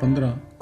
15,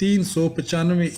395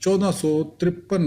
1453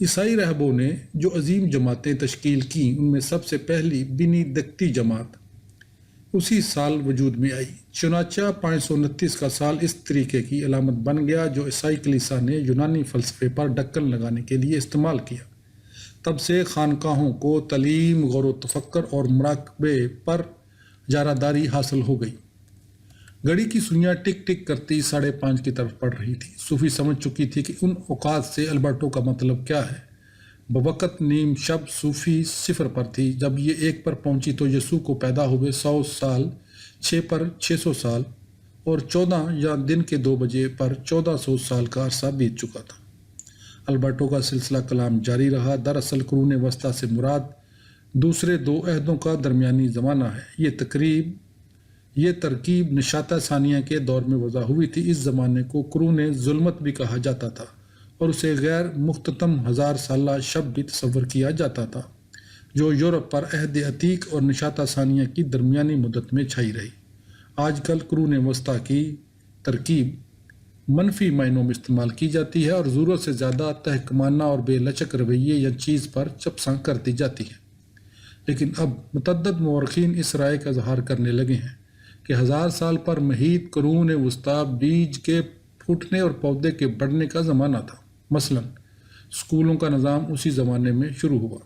عیسائی راہبوں نے جو عظیم جماعتیں تشکیل کیں ان میں سب سے پہلی بینیدکتی جماعت اسی سال وجود میں آئی۔ چنانچہ 529 کا سال اس طریقے کی علامت بن گیا جو عیسائی کلیسا نے یونانی فلسفے پر ڈکن لگانے کے لیے استعمال کیا۔ تب سے خانقاہوں کو تعلیم، غور و تفکر اور مراقبے پر جارحداری حاصل ہو گئی۔ گھڑی کی سوئیاں ٹک ٹک کرتی 5:30 کی طرف پڑ رہی تھی۔ صوفی سمجھ چکی تھی کہ ان اوقات سے البرٹو کا مطلب کیا ہے۔ بوقت نیم شب صوفی 0 پر تھی۔ جب یہ 1 پر پہنچی تو یسوع کو پیدا ہوئے 100 سال، 6 پر 600 سال اور 14 یا دن کے 2 بجے پر 1400 سال کا عرصہ بیت چکا تھا۔ البرٹو کا سلسلہ کلام جاری رہا۔ دراصل قرون وسطیٰ سے مراد دوسرے 2 عہدوں کا درمیانی زمانہ ہے۔ یہ ترکیب نشاطہ ثانیہ کے دور میں وضع ہوئی تھی۔ اس زمانے کو قرون ظلمت بھی کہا جاتا تھا اور اسے غیر مختتم 1000 سالہ شب بھی تصور کیا جاتا تھا جو یورپ پر عہد عتیق اور نشاطہ ثانیہ کی درمیانی مدت میں چھائی رہی۔ آج کل قرون وسطیٰ کی ترکیب منفی معنوں میں استعمال کی جاتی ہے اور ضرورت سے زیادہ تحکمانہ اور بے لچک رویے یا چیز پر چپساں کر دی جاتی ہے۔ لیکن اب متعدد مورخین اس رائے کا اظہار کرنے لگے ہیں کہ 1000 سال پر محیط قرون وسطیٰ بیج کے پھوٹنے اور پودے کے بڑھنے کا زمانہ تھا۔ مثلاً اسکولوں کا نظام اسی زمانے میں شروع ہوا۔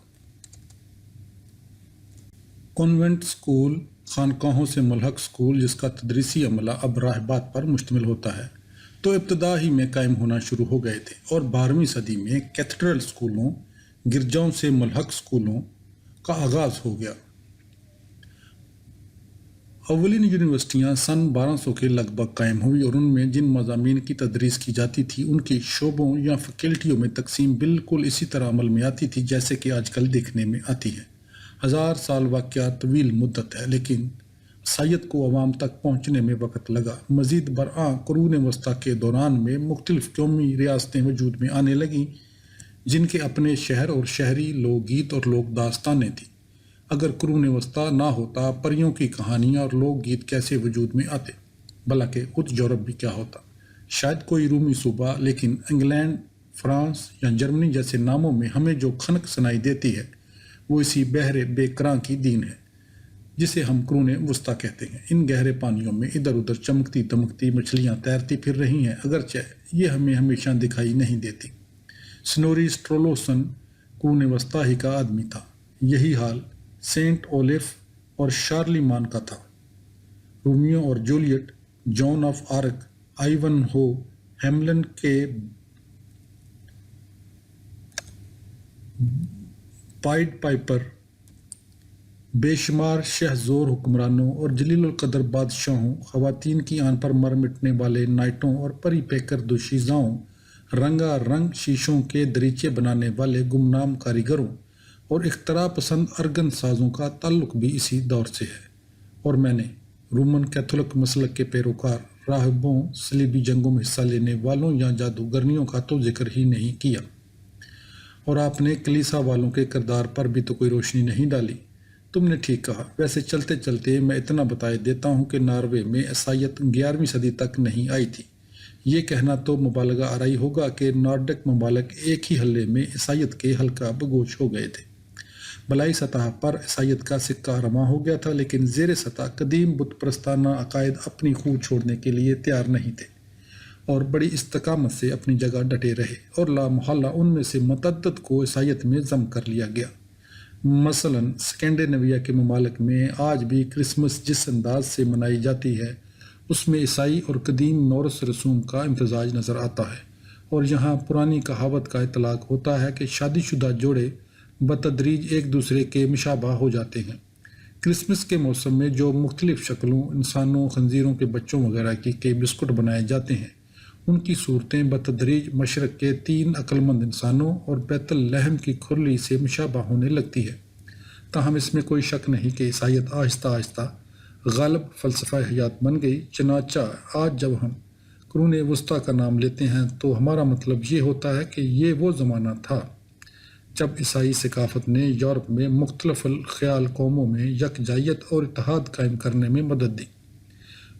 کانوینٹ اسکول خانقاہوں سے ملحق اسکول جس کا تدریسی عملہ اب راہبات پر مشتمل ہوتا ہے تو ابتدا ہی میں قائم ہونا شروع ہو گئے تھے اور 12ویں صدی میں کیتھیڈرل اسکولوں، گرجاؤں سے ملحق اسکولوں کا آغاز ہو گیا۔ اولین یونیورسٹیاں سن 1200 کے لگ بھگ قائم ہوئی اور ان میں جن مضامین کی تدریس کی جاتی تھی ان کی شعبوں یا فیکلٹیوں میں تقسیم بالکل اسی طرح عمل میں آتی تھی جیسے کہ آج کل دیکھنے میں آتی ہے۔ 1000 سال واقعہ طویل مدت ہے لیکن عیسائیت کو عوام تک پہنچنے میں وقت لگا۔ مزید برآں قرون وسطیٰ کے دوران میں مختلف قومی ریاستیں وجود میں آنے لگیں جن کے اپنے شہر اور شہری لوک گیت اور لوک داستانیں تھیں۔ اگر قرون وسطیٰ نہ ہوتا پریوں کی کہانیاں اور لوک گیت کیسے وجود میں آتے؟ بلکہ خود یورپ بھی کیا ہوتا؟ شاید کوئی رومی صوبہ، لیکن انگلینڈ، فرانس یا جرمنی جیسے ناموں میں ہمیں جو کھنک سنائی دیتی ہے وہ اسی بحر بے کراں کی دین ہے جسے ہم قرون وسطیٰ کہتے ہیں۔ ان گہرے پانیوں میں ادھر ادھر چمکتی دمکتی مچھلیاں تیرتی پھر رہی ہیں اگرچہ یہ ہمیں ہمیشہ دکھائی نہیں دیتی۔ سنوری سٹرولوسن قرون وسطیٰ ہی کا آدمی تھا۔ یہی حال سینٹ اولیف اور شارلیمان کا تھا۔ رومیو اور Juliet, Joan of arc, آئیون who, Hamlin کے پائڈ پائپر، بے شمار شہزور حکمرانوں اور جلیل القدر بادشاہوں، خواتین کی آن پر مر مٹنے والے نائٹوں اور پری پیکر دوشیزاؤں، رنگا رنگ شیشوں کے دریچے بنانے والے گمنام کاریگروں اور اختراع پسند ارگن سازوں کا تعلق بھی اسی دور سے ہے۔ اور میں نے رومن کیتھولک مسلک کے پیروکار، راہبوں، صلیبی جنگوں میں حصہ لینے والوں یا جادوگرنیوں کا تو ذکر ہی نہیں کیا۔ اور آپ نے کلیسا والوں کے کردار پر بھی تو کوئی روشنی نہیں ڈالی۔ تم نے ٹھیک کہا۔ ویسے چلتے چلتے میں اتنا بتائے دیتا ہوں کہ ناروے میں عیسائیت 11ویں صدی تک نہیں آئی تھی۔ یہ کہنا تو مبالغہ آرائی ہوگا کہ نارڈک ممالک ایک ہی حلے میں عیسائیت کے حلقہ بگوش ہو گئے تھے۔ بلائی سطح پر عیسائیت کا سکہ رواں ہو گیا تھا لیکن زیر سطح قدیم بت پرستانہ عقائد اپنی خو چھوڑنے کے لیے تیار نہیں تھے اور بڑی استقامت سے اپنی جگہ ڈٹے رہے اور لا محالہ ان میں سے متعدد کو عیسائیت میں ضم کر لیا گیا۔ مثلاً سکینڈینیویا کے ممالک میں آج بھی کرسمس جس انداز سے منائی جاتی ہے اس میں عیسائی اور قدیم نورس رسوم کا امتزاج نظر آتا ہے، اور یہاں پرانی کہاوت کا اطلاق ہوتا ہے کہ شادی شدہ جوڑے بتدریج ایک دوسرے کے مشابہ ہو جاتے ہیں۔ کرسمس کے موسم میں جو مختلف شکلوں، انسانوں، خنزیروں کے بچوں وغیرہ کی کے بسکٹ بنائے جاتے ہیں ان کی صورتیں بتدریج مشرق کے 3 عقلمند انسانوں اور بیت الحم کی کھرلی سے مشابہ ہونے لگتی ہے۔ تاہم اس میں کوئی شک نہیں کہ عیسائیت آہستہ آہستہ غالب فلسفہ حیات بن گئی۔ چنانچہ آج جب ہم قرون وسطیٰ کا نام لیتے ہیں تو ہمارا مطلب یہ ہوتا ہے کہ یہ وہ زمانہ تھا جب عیسائی ثقافت نے یورپ میں مختلف الخیال قوموں میں یکجائیت اور اتحاد قائم کرنے میں مدد دی۔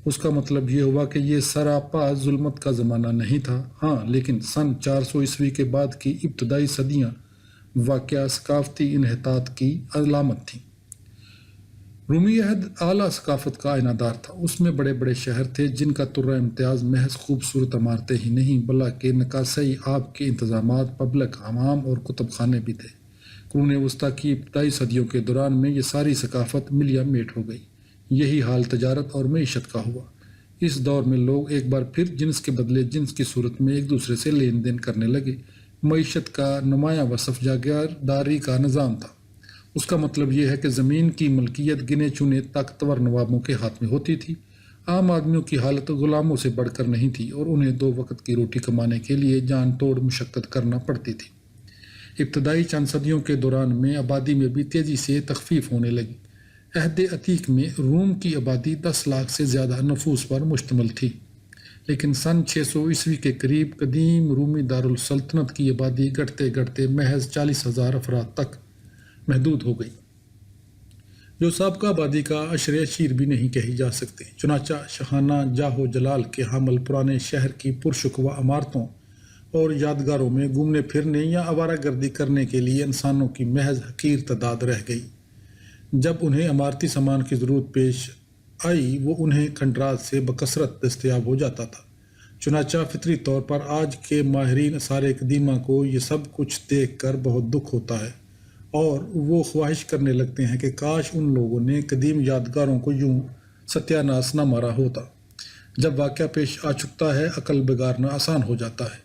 اس کا مطلب یہ ہوا کہ یہ سراپا ظلمت کا زمانہ نہیں تھا، ہاں، لیکن سن 400 عیسوی کے بعد کی ابتدائی صدیاں واقعہ ثقافتی انحطاط کی علامت تھیں۔ رومی عہد اعلیٰ ثقافت کا آئینہ دار تھا۔ اس میں بڑے بڑے شہر تھے جن کا طرہ امتیاز محض خوبصورت عمارتیں ہی نہیں بلکہ نکاسائی آب کے انتظامات، پبلک حمام اور کتب خانے بھی تھے۔ قرون وسطیٰ کی ابتدائی صدیوں کے دوران میں یہ ساری ثقافت ملیا میٹ ہو گئی۔ یہی حال تجارت اور معیشت کا ہوا۔ اس دور میں لوگ ایک بار پھر جنس کے بدلے جنس کی صورت میں ایک دوسرے سے لین دین کرنے لگے۔ معیشت کا نمایاں وصف جاگیرداری کا نظام تھا۔ اس کا مطلب یہ ہے کہ زمین کی ملکیت گنے چنے طاقتور نوابوں کے ہاتھ میں ہوتی تھی۔ عام آدمیوں کی حالت غلاموں سے بڑھ کر نہیں تھی اور انہیں 2 وقت کی روٹی کمانے کے لیے جان توڑ مشقت کرنا پڑتی تھی۔ ابتدائی چند صدیوں کے دوران میں آبادی میں بھی تیزی سے تخفیف ہونے لگی۔ عہد عتیق میں روم کی آبادی 10 لاکھ سے زیادہ نفوس پر مشتمل تھی، لیکن سن 600 عیسوی کے قریب قدیم رومی دارالسلطنت کی آبادی گھٹتے گھٹتے محض 40,000 افراد تک محدود ہو گئی، جو سابقہ آبادی کا عشر اشیر بھی نہیں کہی جا سکتی۔ چنانچہ شاہانہ جاہ و جلال کے حامل پرانے شہر کی پرشکوہ عمارتوں اور یادگاروں میں گھومنے پھرنے یا آوارہ گردی کرنے کے لیے انسانوں کی محض حقیر تعداد رہ گئی۔ جب انہیں عمارتی سامان کی ضرورت پیش آئی وہ انہیں کھنڈرات سے بکثرت دستیاب ہو جاتا تھا۔ چنانچہ فطری طور پر آج کے ماہرین آثار قدیمہ کو یہ سب کچھ دیکھ کر بہت دکھ ہوتا ہے اور وہ خواہش کرنے لگتے ہیں کہ کاش ان لوگوں نے قدیم یادگاروں کو یوں ستیہ ناش نہ مارا ہوتا۔ جب واقعہ پیش آ چکتا ہے عقل بگارنا آسان ہو جاتا ہے۔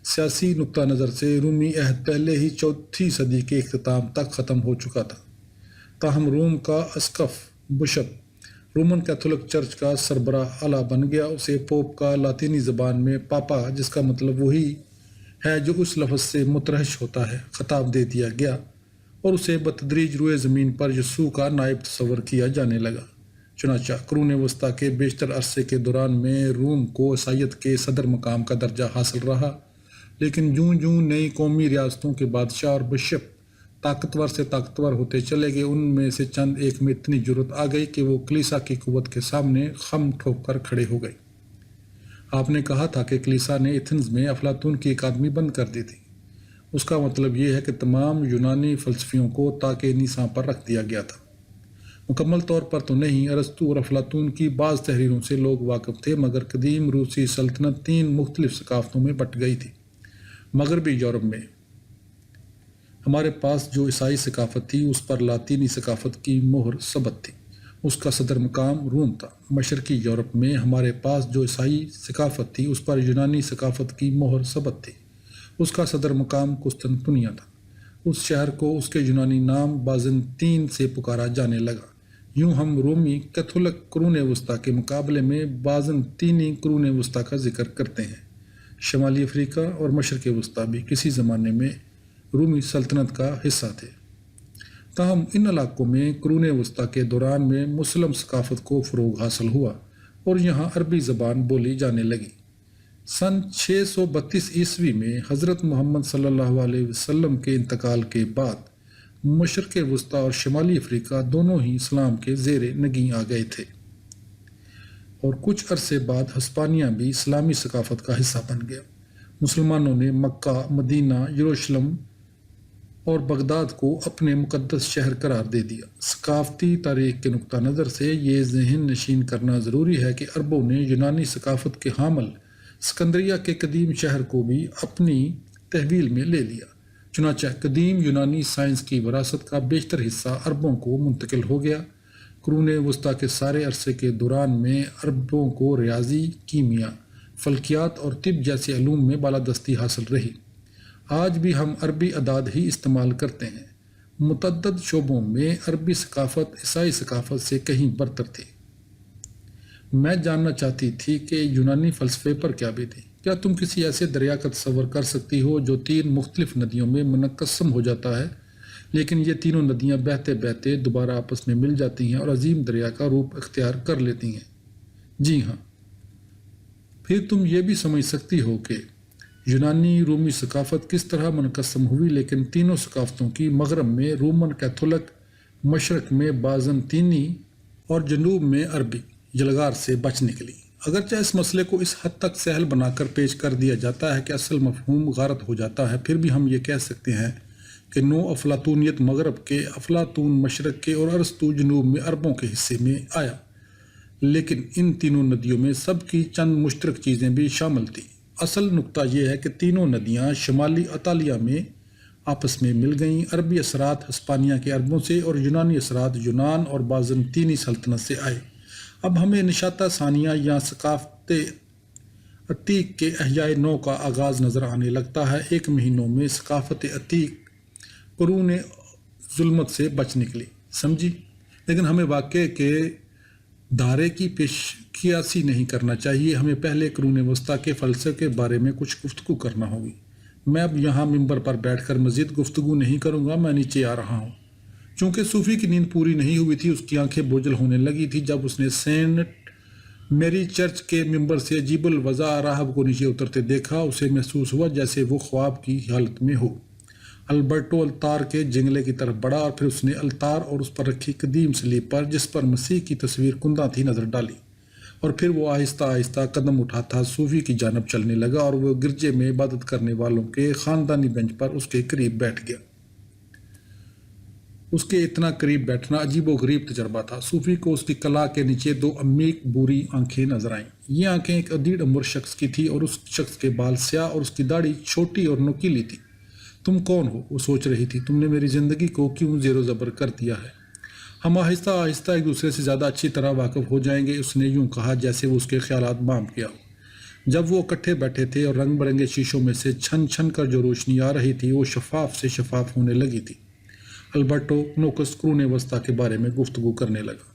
سیاسی نقطہ نظر سے رومی عہد پہلے ہی 4تھی صدی کے اختتام تک ختم ہو چکا تھا، تاہم روم کا اسقف بشپ رومن کیتھولک چرچ کا سربراہ اعلیٰ بن گیا۔ اسے پوپ کا لاطینی زبان میں پاپا، جس کا مطلب وہی ہے جو اس لفظ سے مترشح ہوتا ہے، خطاب دے دیا گیا اور اسے بتدریج روئے زمین پر یسوع کا نائب تصور کیا جانے لگا۔ چنانچہ قرون وسطیٰ کے بیشتر عرصے کے دوران میں روم کو عیسائیت کے صدر مقام کا درجہ حاصل رہا، لیکن جوں جوں نئی قومی ریاستوں کے بادشاہ اور بشپ طاقتور سے طاقتور ہوتے چلے گئے، ان میں سے چند ایک میں اتنی جرأت آ گئی کہ وہ کلیسا کی قوت کے سامنے خم ٹھوک کر کھڑے ہو گئے۔ آپ نے کہا تھا کہ کلیسا نے ایتھنز میں افلاطون کی اکادمی بند کر دی تھی۔ اس کا مطلب یہ ہے کہ تمام یونانی فلسفیوں کو تاکہ نیساں پر رکھ دیا گیا تھا۔ مکمل طور پر تو نہیں، ارسطو اور افلاطون کی بعض تحریروں سے لوگ واقف تھے، مگر قدیم روسی سلطنت 3 مختلف ثقافتوں میں بٹ گئی تھی۔ مغربی یورپ میں ہمارے پاس جو عیسائی ثقافت تھی اس پر لاطینی ثقافت کی مہر ثبت تھی، اس کا صدر مقام روم تھا۔ مشرقی یورپ میں ہمارے پاس جو عیسائی ثقافت تھی اس پر یونانی ثقافت کی مہر ثبت تھی، اس کا صدر مقام قسطنطنیہ تھا۔ اس شہر کو اس کے یونانی نام بازنطین سے پکارا جانے لگا۔ یوں ہم رومی کیتھولک قرون وسطیٰ کے مقابلے میں بازنطینی قرون وسطیٰ کا ذکر کرتے ہیں۔ شمالی افریقہ اور مشرق وسطیٰ بھی کسی زمانے میں رومی سلطنت کا حصہ تھے، تاہم ان علاقوں میں قرون وسطیٰ کے دوران میں مسلم ثقافت کو فروغ حاصل ہوا اور یہاں عربی زبان بولی جانے لگی۔ سن 632 عیسوی میں حضرت محمد صلی اللہ علیہ وسلم کے انتقال کے بعد مشرق وسطیٰ اور شمالی افریقہ دونوں ہی اسلام کے زیر نگیں آ گئے تھے، اور کچھ عرصے بعد ہسپانیہ بھی اسلامی ثقافت کا حصہ بن گیا۔ مسلمانوں نے مکہ، مدینہ، یروشلم اور بغداد کو اپنے مقدس شہر قرار دے دیا۔ ثقافتی تاریخ کے نقطہ نظر سے یہ ذہن نشین کرنا ضروری ہے کہ عربوں نے یونانی ثقافت کے حامل اسکندریہ کے قدیم شہر کو بھی اپنی تحویل میں لے لیا۔ چنانچہ قدیم یونانی سائنس کی وراثت کا بیشتر حصہ عربوں کو منتقل ہو گیا۔ قرون وسطیٰ کے سارے عرصے کے دوران میں عربوں کو ریاضی، کیمیا، فلکیات اور طب جیسے علوم میں بالادستی حاصل رہی۔ آج بھی ہم عربی اعداد ہی استعمال کرتے ہیں۔ متعدد شعبوں میں عربی ثقافت عیسائی ثقافت سے کہیں برتر تھی۔ میں جاننا چاہتی تھی کہ یونانی فلسفے پر کیا بیتی۔ کیا تم کسی ایسے دریا کا تصور کر سکتی ہو جو 3 مختلف ندیوں میں منقسم ہو جاتا ہے، لیکن یہ تینوں ندیاں بہتے بہتے دوبارہ آپس میں مل جاتی ہیں اور عظیم دریا کا روپ اختیار کر لیتی ہیں؟ جی ہاں۔ پھر تم یہ بھی سمجھ سکتی ہو کہ یونانی رومی ثقافت کس طرح منقسم ہوئی، لیکن تینوں ثقافتوں کی مغرب میں رومن کیتھولک، مشرق میں بازنطینی اور جنوب میں عربی، یلغار سے بچ نکلی۔ اگرچہ اس مسئلے کو اس حد تک سہل بنا کر پیش کر دیا جاتا ہے کہ اصل مفہوم غارت ہو جاتا ہے، پھر بھی ہم یہ کہہ سکتے ہیں کہ نو افلاطونیت مغرب کے، افلاطون مشرق کے اور ارسطو جنوب میں عربوں کے حصے میں آیا، لیکن ان تینوں ندیوں میں سب کی چند مشترک چیزیں بھی شامل تھیں۔ اصل نقطہ یہ ہے کہ تینوں ندیاں شمالی اطالیہ میں آپس میں مل گئیں۔ عربی اثرات ہسپانیہ کے عربوں سے اور یونانی اثرات یونان اور بازنطینی سلطنت سے آئے۔ اب ہمیں نشاطہ ثانیہ یا ثقافت عتیق کے احیاء نو کا آغاز نظر آنے لگتا ہے۔ ایک مہینوں میں ثقافت عتیق قرون ظلمت سے بچ نکلی، سمجھی، لیکن ہمیں واقعے کے دھارے کی پیش قیاسی نہیں کرنا چاہیے۔ ہمیں پہلے قرون وسطیٰ کے فلسفے کے بارے میں کچھ گفتگو کرنا ہوگی۔ میں اب یہاں ممبر پر بیٹھ کر مزید گفتگو نہیں کروں گا، میں نیچے آ رہا ہوں۔ چونکہ صوفی کی نیند پوری نہیں ہوئی تھی، اس کی آنکھیں بوجھل ہونے لگی تھی جب اس نے سینٹ میری چرچ کے ممبر سے عجیب الوضع راہب کو نیچے اترتے دیکھا۔ اسے محسوس ہوا جیسے وہ خواب کی حالت میں ہو۔ البرٹو التار کے جنگلے کی طرف بڑھا اور پھر اس نے التار اور اس پر رکھی قدیم سلیب پر جس پر مسیح کی تصویر کندہ تھی نظر ڈالی، اور پھر وہ آہستہ آہستہ قدم اٹھاتا صوفی کی جانب چلنے لگا اور وہ گرجے میں عبادت کرنے والوں کے خاندانی بینچ پر اس کے قریب بیٹھ گیا۔ اس کے اتنا قریب بیٹھنا عجیب و غریب تجربہ تھا۔ صوفی کو اس کی کلا کے نیچے دو عمیق بوری آنکھیں نظر آئیں۔ یہ آنکھیں ایک ادیڑ عمر شخص کی تھی اور اس شخص کے بال سیاہ اور اس کی داڑھی چھوٹی اور نوکیلی تھی۔ تم کون ہو؟ وہ سوچ رہی تھی۔ تم نے میری زندگی کو کیوں زیر و زبر کر دیا ہے؟ ہم آہستہ آہستہ ایک دوسرے سے زیادہ اچھی طرح واقف ہو جائیں گے، اس نے یوں کہا جیسے وہ اس کے خیالات بام کیا ہو۔ جب وہ اکٹھے بیٹھے تھے اور رنگ برنگے شیشوں میں سے چھن چھن کر جو روشنی آ رہی تھی وہ شفاف سے شفاف ہونے لگی تھی، البرٹو نوکس قرون وسطیٰ کے بارے میں گفتگو کرنے لگا۔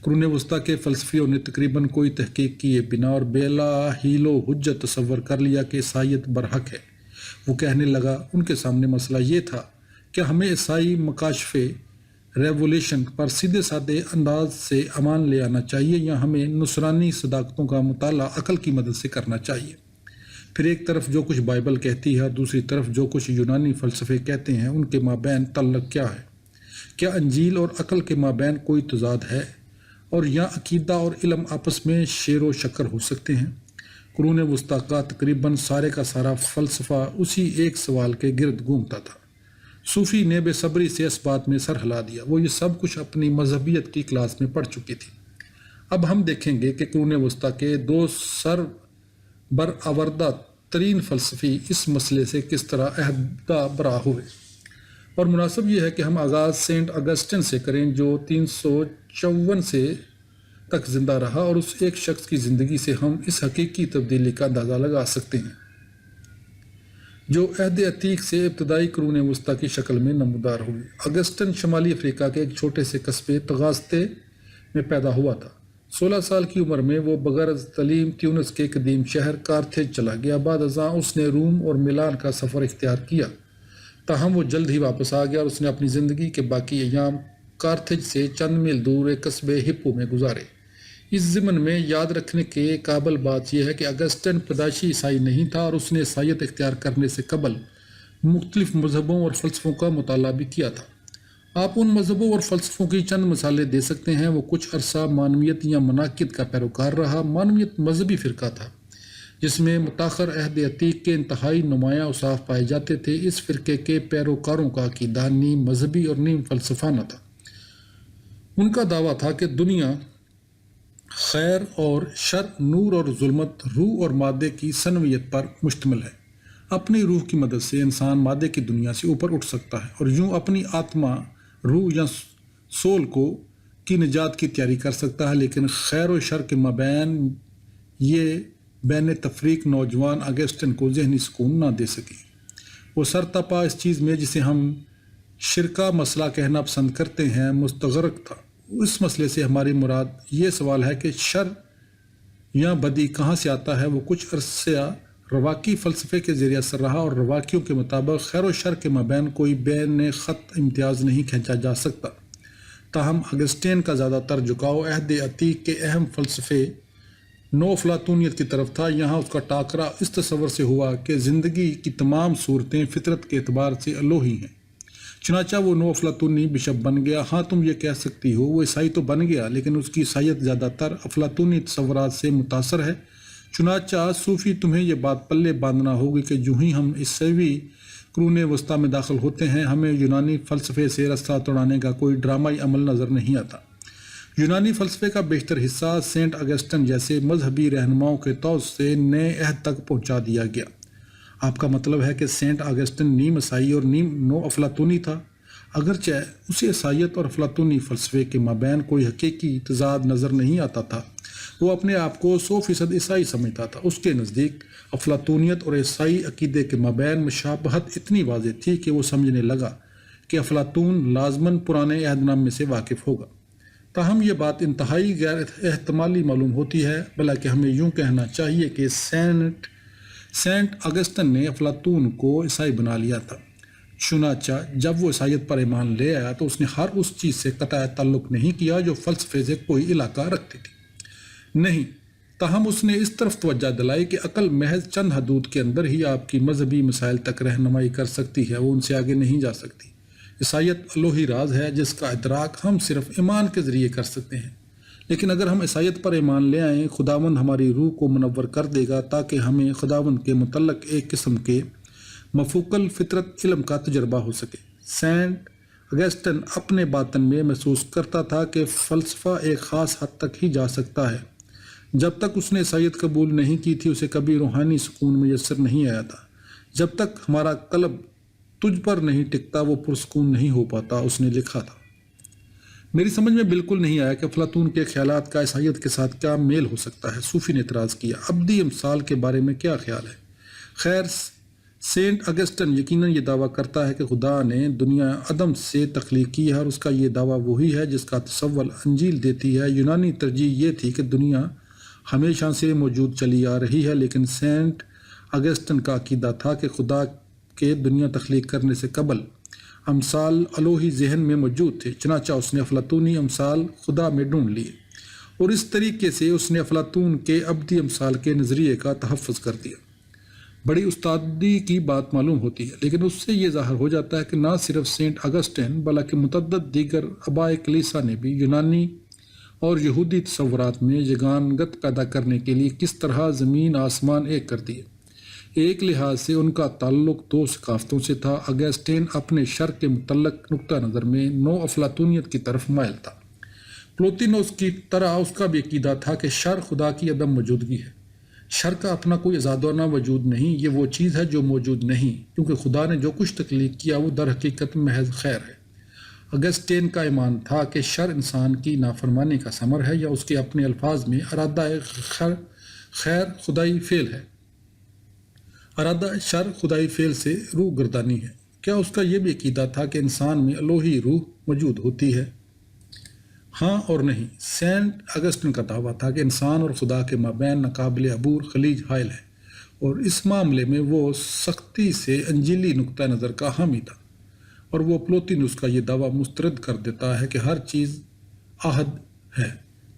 قرون وسطیٰ کے فلسفیوں نے تقریباً کوئی تحقیق کیے بنا اور بلا حیل و حجت تصور کر لیا کہ عیسائیت برحق ہے۔ وہ کہنے لگا، ان کے سامنے مسئلہ یہ تھا کہ ہمیں عیسائی مکاشفے ریولیشن پر سیدھے سادے انداز سے امان لے آنا چاہیے یا ہمیں نصرانی صداقتوں کا مطالعہ عقل کی مدد سے کرنا چاہیے۔ پھر ایک طرف جو کچھ بائبل کہتی ہے اور دوسری طرف جو کچھ یونانی فلسفے کہتے ہیں، ان کے مابین تعلق کیا ہے؟ کیا انجیل اور عقل کے مابین کوئی تضاد ہے؟ اور یا عقیدہ اور علم آپس میں شیر و شکر ہو سکتے ہیں؟ قرون وسطیٰ کا تقریباً سارے کا سارا فلسفہ اسی ایک سوال کے گرد گھومتا تھا۔ صوفی نے بے صبری سے اس بات میں سر ہلا دیا۔ وہ یہ سب کچھ اپنی مذہبیت کی کلاس میں پڑھ چکی تھی۔ اب ہم دیکھیں گے کہ قرون وسطیٰ کے دو برآوردہ ترین فلسفی اس مسئلے سے کس طرح عہدہ برآ ہوئے، اور مناسب یہ ہے کہ ہم آغاز سینٹ اگسٹن سے کریں جو 354 سے تک زندہ رہا، اور اس ایک شخص کی زندگی سے ہم اس حقیقی تبدیلی کا اندازہ لگا سکتے ہیں جو عہد عتیق سے ابتدائی قرون وسطیٰ کی شکل میں نمودار ہوئی۔ اگسٹن شمالی افریقہ کے ایک چھوٹے سے قصبے تغاستے میں پیدا ہوا تھا۔ 16 سال کی عمر میں وہ بغرض تعلیم تیونس کے قدیم شہر کارتھیج چلا گیا۔ بعد ازاں اس نے روم اور میلان کا سفر اختیار کیا، تاہم وہ جلد ہی واپس آ گیا اور اس نے اپنی زندگی کے باقی ایام کارتھیج سے چند میل دور ایک قصبے ہپو میں گزارے۔ اس ضمن میں یاد رکھنے کے قابل بات یہ ہے کہ اگسٹن پیدائشی عیسائی نہیں تھا اور اس نے عیسائیت اختیار کرنے سے قبل مختلف مذہبوں اور فلسفوں کا مطالعہ بھی کیا تھا۔ آپ ان مذہبوں اور فلسفوں کی چند مثالیں دے سکتے ہیں۔ وہ کچھ عرصہ مانویت یا مناقد کا پیروکار رہا۔ مانویت مذہبی فرقہ تھا جس میں متاخر عہد عتیق کے انتہائی نمایاں اوصاف پائے جاتے تھے۔ اس فرقے کے پیروکاروں کا عقیدہ نیم مذہبی اور نیم فلسفانہ تھا۔ ان کا دعویٰ تھا کہ دنیا خیر اور شر، نور اور ظلمت، روح اور مادے کی سنویت پر مشتمل ہے۔ اپنی روح کی مدد سے انسان مادے کی دنیا سے اوپر اٹھ سکتا ہے اور یوں اپنی آتما، روح یا سول کی نجات کی تیاری کر سکتا ہے، لیکن خیر و شر کے مابین یہ بین تفریق نوجوان اگسٹن کو ذہنی سکون نہ دے سکی۔ وہ سرتپا اس چیز میں جسے ہم شرکا مسئلہ کہنا پسند کرتے ہیں مستغرق تھا۔ اس مسئلے سے ہماری مراد یہ سوال ہے کہ شر یا بدی کہاں سے آتا ہے۔ وہ کچھ عرصہ رواقی فلسفے کے زیر اثر رہا اور رواقیوں کے مطابق خیر و شر کے مابین کوئی بین خط امتیاز نہیں کھینچا جا سکتا۔ تاہم اگسٹین کا زیادہ تر جھکاؤ عہد عتیق کے اہم فلسفے نو افلاطونیت کی طرف تھا۔ یہاں اس کا ٹاکرا اس تصور سے ہوا کہ زندگی کی تمام صورتیں فطرت کے اعتبار سے الوہی ہیں، چنانچہ وہ نو افلاطونی بشپ بن گیا۔ ہاں تم یہ کہہ سکتی ہو وہ عیسائی تو بن گیا، لیکن اس کی عیسائیت زیادہ تر افلاطونی تصورات سے متاثر ہے۔ چنانچہ صوفی تمہیں یہ بات پلے باندھنا ہوگی کہ جو ہی ہم عیسوی قرون وسطیٰ میں داخل ہوتے ہیں ہمیں یونانی فلسفے سے رستہ توڑانے کا کوئی ڈرامائی عمل نظر نہیں آتا۔ یونانی فلسفے کا بیشتر حصہ سینٹ اگسٹن جیسے مذہبی رہنماؤں کے توسط سے نئے عہد تک پہنچا دیا گیا۔ آپ کا مطلب ہے کہ سینٹ اگسٹن نیم عیسائی اور نیم نو افلاطونی تھا؟ اگرچہ اسے عیسائیت اور افلاطونی فلسفے کے مابین کوئی حقیقی تضاد نظر نہیں آتا تھا، وہ اپنے آپ کو 100% عیسائی سمجھتا تھا۔ اس کے نزدیک افلاطونیت اور عیسائی عقیدے کے مابین مشابہت اتنی واضح تھی کہ وہ سمجھنے لگا کہ افلاطون لازماً پرانے عہد نامے سے واقف ہوگا۔ تاہم یہ بات انتہائی غیر احتمالی معلوم ہوتی ہے، بلکہ ہمیں یوں کہنا چاہیے کہ سینٹ اگسٹن نے افلاطون کو عیسائی بنا لیا تھا۔ چنانچہ جب وہ عیسائیت پر ایمان لے آیا تو اس نے ہر اس چیز سے قطع تعلق نہیں کیا جو فلسفے سے کوئی علاقہ رکھتی تھی، نہیں، تاہم اس نے اس طرف توجہ دلائی کہ عقل محض چند حدود کے اندر ہی آپ کی مذہبی مسائل تک رہنمائی کر سکتی ہے، وہ ان سے آگے نہیں جا سکتی۔ عیسائیت الوہی راز ہے جس کا ادراک ہم صرف ایمان کے ذریعے کر سکتے ہیں، لیکن اگر ہم عیسائیت پر ایمان لے آئیں خداوند ہماری روح کو منور کر دے گا تاکہ ہمیں خداوند کے متعلق ایک قسم کے مفوق الفطرت علم کا تجربہ ہو سکے۔ سینٹ اگسٹن اپنے باطن میں محسوس کرتا تھا کہ فلسفہ ایک خاص حد تک ہی جا سکتا ہے۔ جب تک اس نے عیسائیت قبول نہیں کی تھی اسے کبھی روحانی سکون میسر نہیں آیا تھا۔ جب تک ہمارا قلب تجھ پر نہیں ٹکتا وہ پرسکون نہیں ہو پاتا، اس نے لکھا تھا۔ میری سمجھ میں بالکل نہیں آیا کہ افلاطون کے خیالات کا عیسائیت کے ساتھ کیا میل ہو سکتا ہے۔ صوفی نے اعتراض کیا، ابدی امثال کے بارے میں کیا خیال ہے؟ خیر، سینٹ اگسٹن یقیناً یہ دعویٰ کرتا ہے کہ خدا نے دنیا عدم سے تخلیق کی ہے، اور اس کا یہ دعویٰ وہی ہے جس کا تصور انجیل دیتی ہے۔ یونانی ترجیح یہ تھی کہ دنیا ہمیشہ سے موجود چلی آ رہی ہے، لیکن سینٹ اگسٹن کا عقیدہ تھا کہ خدا کے دنیا تخلیق کرنے سے قبل امثال الوہی ذہن میں موجود تھے۔ چنانچہ اس نے افلاطونی امثال خدا میں ڈھونڈ لیے، اور اس طریقے سے اس نے افلاطون کے ابدی امثال کے نظریے کا تحفظ کر دیا۔ بڑی استادی کی بات معلوم ہوتی ہے، لیکن اس سے یہ ظاہر ہو جاتا ہے کہ نہ صرف سینٹ اگسٹن بلکہ متعدد دیگر آبائے کلیسا نے بھی یونانی اور یہودی تصورات میں یگانگت پیدا کرنے کے لیے کس طرح زمین آسمان ایک کر دیے۔ ایک لحاظ سے ان کا تعلق دو ثقافتوں سے تھا۔ اگسٹین اپنے شرق کے متعلق نقطہ نظر میں نو افلاطونیت کی طرف مائل تھا۔ پلوتینوس کی طرح اس کا بھی عقیدہ تھا کہ شر خدا کی عدم موجودگی ہے۔ شر کا اپنا کوئی ازادانہ وجود نہیں، یہ وہ چیز ہے جو موجود نہیں، کیونکہ خدا نے جو کچھ تخلیق کیا وہ در حقیقت محض خیر ہے۔ اگسٹین کا ایمان تھا کہ شر انسان کی نافرمانی کا ثمر ہے، یا اس کے اپنے الفاظ میں ارادہ خیر خدائی فعل ہے، ارادہ شر خدائی فعل سے روح گردانی ہے۔ کیا اس کا یہ بھی عقیدہ تھا کہ انسان میں الوہی روح موجود ہوتی ہے؟ ہاں اور نہیں۔ سینٹ اگسٹن کا دعویٰ تھا کہ انسان اور خدا کے مابین ناقابل عبور خلیج حائل ہے، اور اس معاملے میں وہ سختی سے انجیلی نقطہ نظر کا حامی تھا، اور وہ پلوتینوس کا یہ دعویٰ مسترد کر دیتا ہے کہ ہر چیز احد ہے۔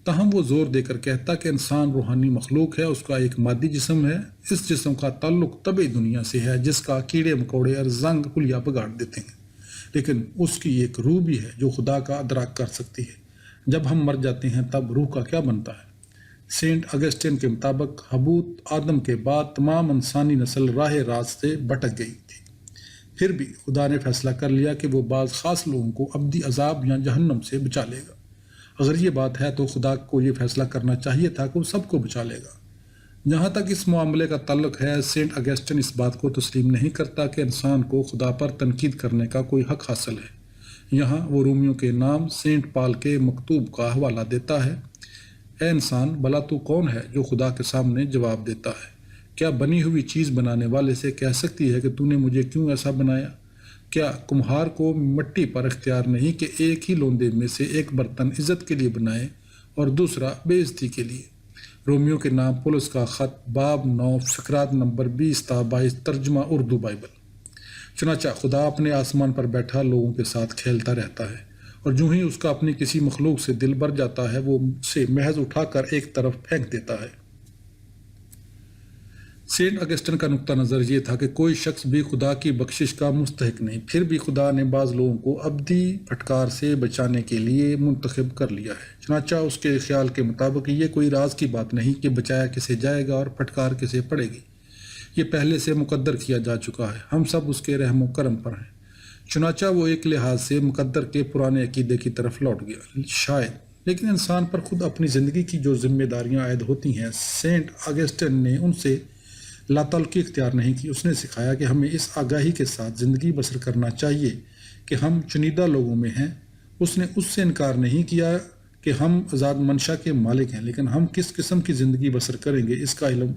تاہم وہ زور دے کر کہتا کہ انسان روحانی مخلوق ہے، اس کا ایک مادی جسم ہے، اس جسم کا تعلق طبعی دنیا سے ہے جس کا کیڑے مکوڑے اور زنگ حلیہ بگاڑ دیتے ہیں، لیکن اس کی ایک روح بھی ہے جو خدا کا ادراک کر سکتی ہے۔ جب ہم مر جاتے ہیں تب روح کا کیا بنتا ہے؟ سینٹ اگسٹین کے مطابق حبوط آدم کے بعد تمام انسانی نسل راہ راست سے بھٹک گئی تھی، پھر بھی خدا نے فیصلہ کر لیا کہ وہ بعض خاص لوگوں کو ابدی عذاب یا جہنم سے بچا لے گا۔ اگر یہ بات ہے تو خدا کو یہ فیصلہ کرنا چاہیے تھا کہ وہ سب کو بچا لے گا۔ جہاں تک اس معاملے کا تعلق ہے، سینٹ اگسٹن اس بات کو تسلیم نہیں کرتا کہ انسان کو خدا پر تنقید کرنے کا کوئی حق حاصل ہے۔ یہاں وہ رومیوں کے نام سینٹ پال کے مکتوب کا حوالہ دیتا ہے، اے انسان، بھلا تو کون ہے جو خدا کے سامنے جواب دیتا ہے؟ کیا بنی ہوئی چیز بنانے والے سے کہہ سکتی ہے کہ تو نے مجھے کیوں ایسا بنایا؟ کیا کمہار کو مٹی پر اختیار نہیں کہ ایک ہی لوندے میں سے ایک برتن عزت کے لیے بنائے اور دوسرا بے عزتی کے لیے؟ رومیوں کے نام پولس کا خط باب 9 فقرات نمبر 20 تا 22 ترجمہ اردو بائبل۔ چنانچہ خدا اپنے آسمان پر بیٹھا لوگوں کے ساتھ کھیلتا رہتا ہے، اور جو ہی اس کا اپنی کسی مخلوق سے دل بھر جاتا ہے وہ اسے محض اٹھا کر ایک طرف پھینک دیتا ہے۔ سینٹ اگسٹن کا نقطہ نظر یہ تھا کہ کوئی شخص بھی خدا کی بخشش کا مستحق نہیں، پھر بھی خدا نے بعض لوگوں کو ابدی پھٹکار سے بچانے کے لیے منتخب کر لیا ہے۔ چنانچہ اس کے خیال کے مطابق یہ کوئی راز کی بات نہیں کہ بچایا کسے جائے گا اور پھٹکار کسے پڑے گی، یہ پہلے سے مقدر کیا جا چکا ہے، ہم سب اس کے رحم و کرم پر ہیں۔ چنانچہ وہ ایک لحاظ سے مقدر کے پرانے عقیدے کی طرف لوٹ گیا، شاید، لیکن انسان پر خود اپنی زندگی کی جو ذمہ داریاں عائد ہوتی ہیں، سینٹ اگسٹن نے ان سے لاتعلقی اختیار نہیں کی۔ اس نے سکھایا کہ ہمیں اس آگاہی کے ساتھ زندگی بسر کرنا چاہیے کہ ہم چنیدہ لوگوں میں ہیں۔ اس نے اس سے انکار نہیں کیا کہ ہم آزاد منشا کے مالک ہیں، لیکن ہم کس قسم کی زندگی بسر کریں گے اس کا علم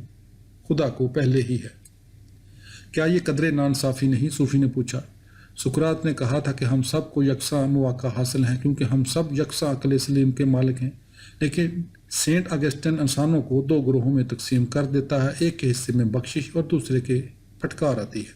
خدا کو پہلے ہی ہے۔ کیا یہ قدر ناانصافی نہیں؟ صوفی نے پوچھا۔ سقراط نے کہا تھا کہ ہم سب کو یکساں مواقع حاصل ہیں کیونکہ ہم سب یکساں عقل سلیم کے مالک ہیں، لیکن سینٹ اگسٹن انسانوں کو دو گروہوں میں تقسیم کر دیتا ہے، ایک کے حصے میں بخشش اور دوسرے کے پھٹکار آتی ہے۔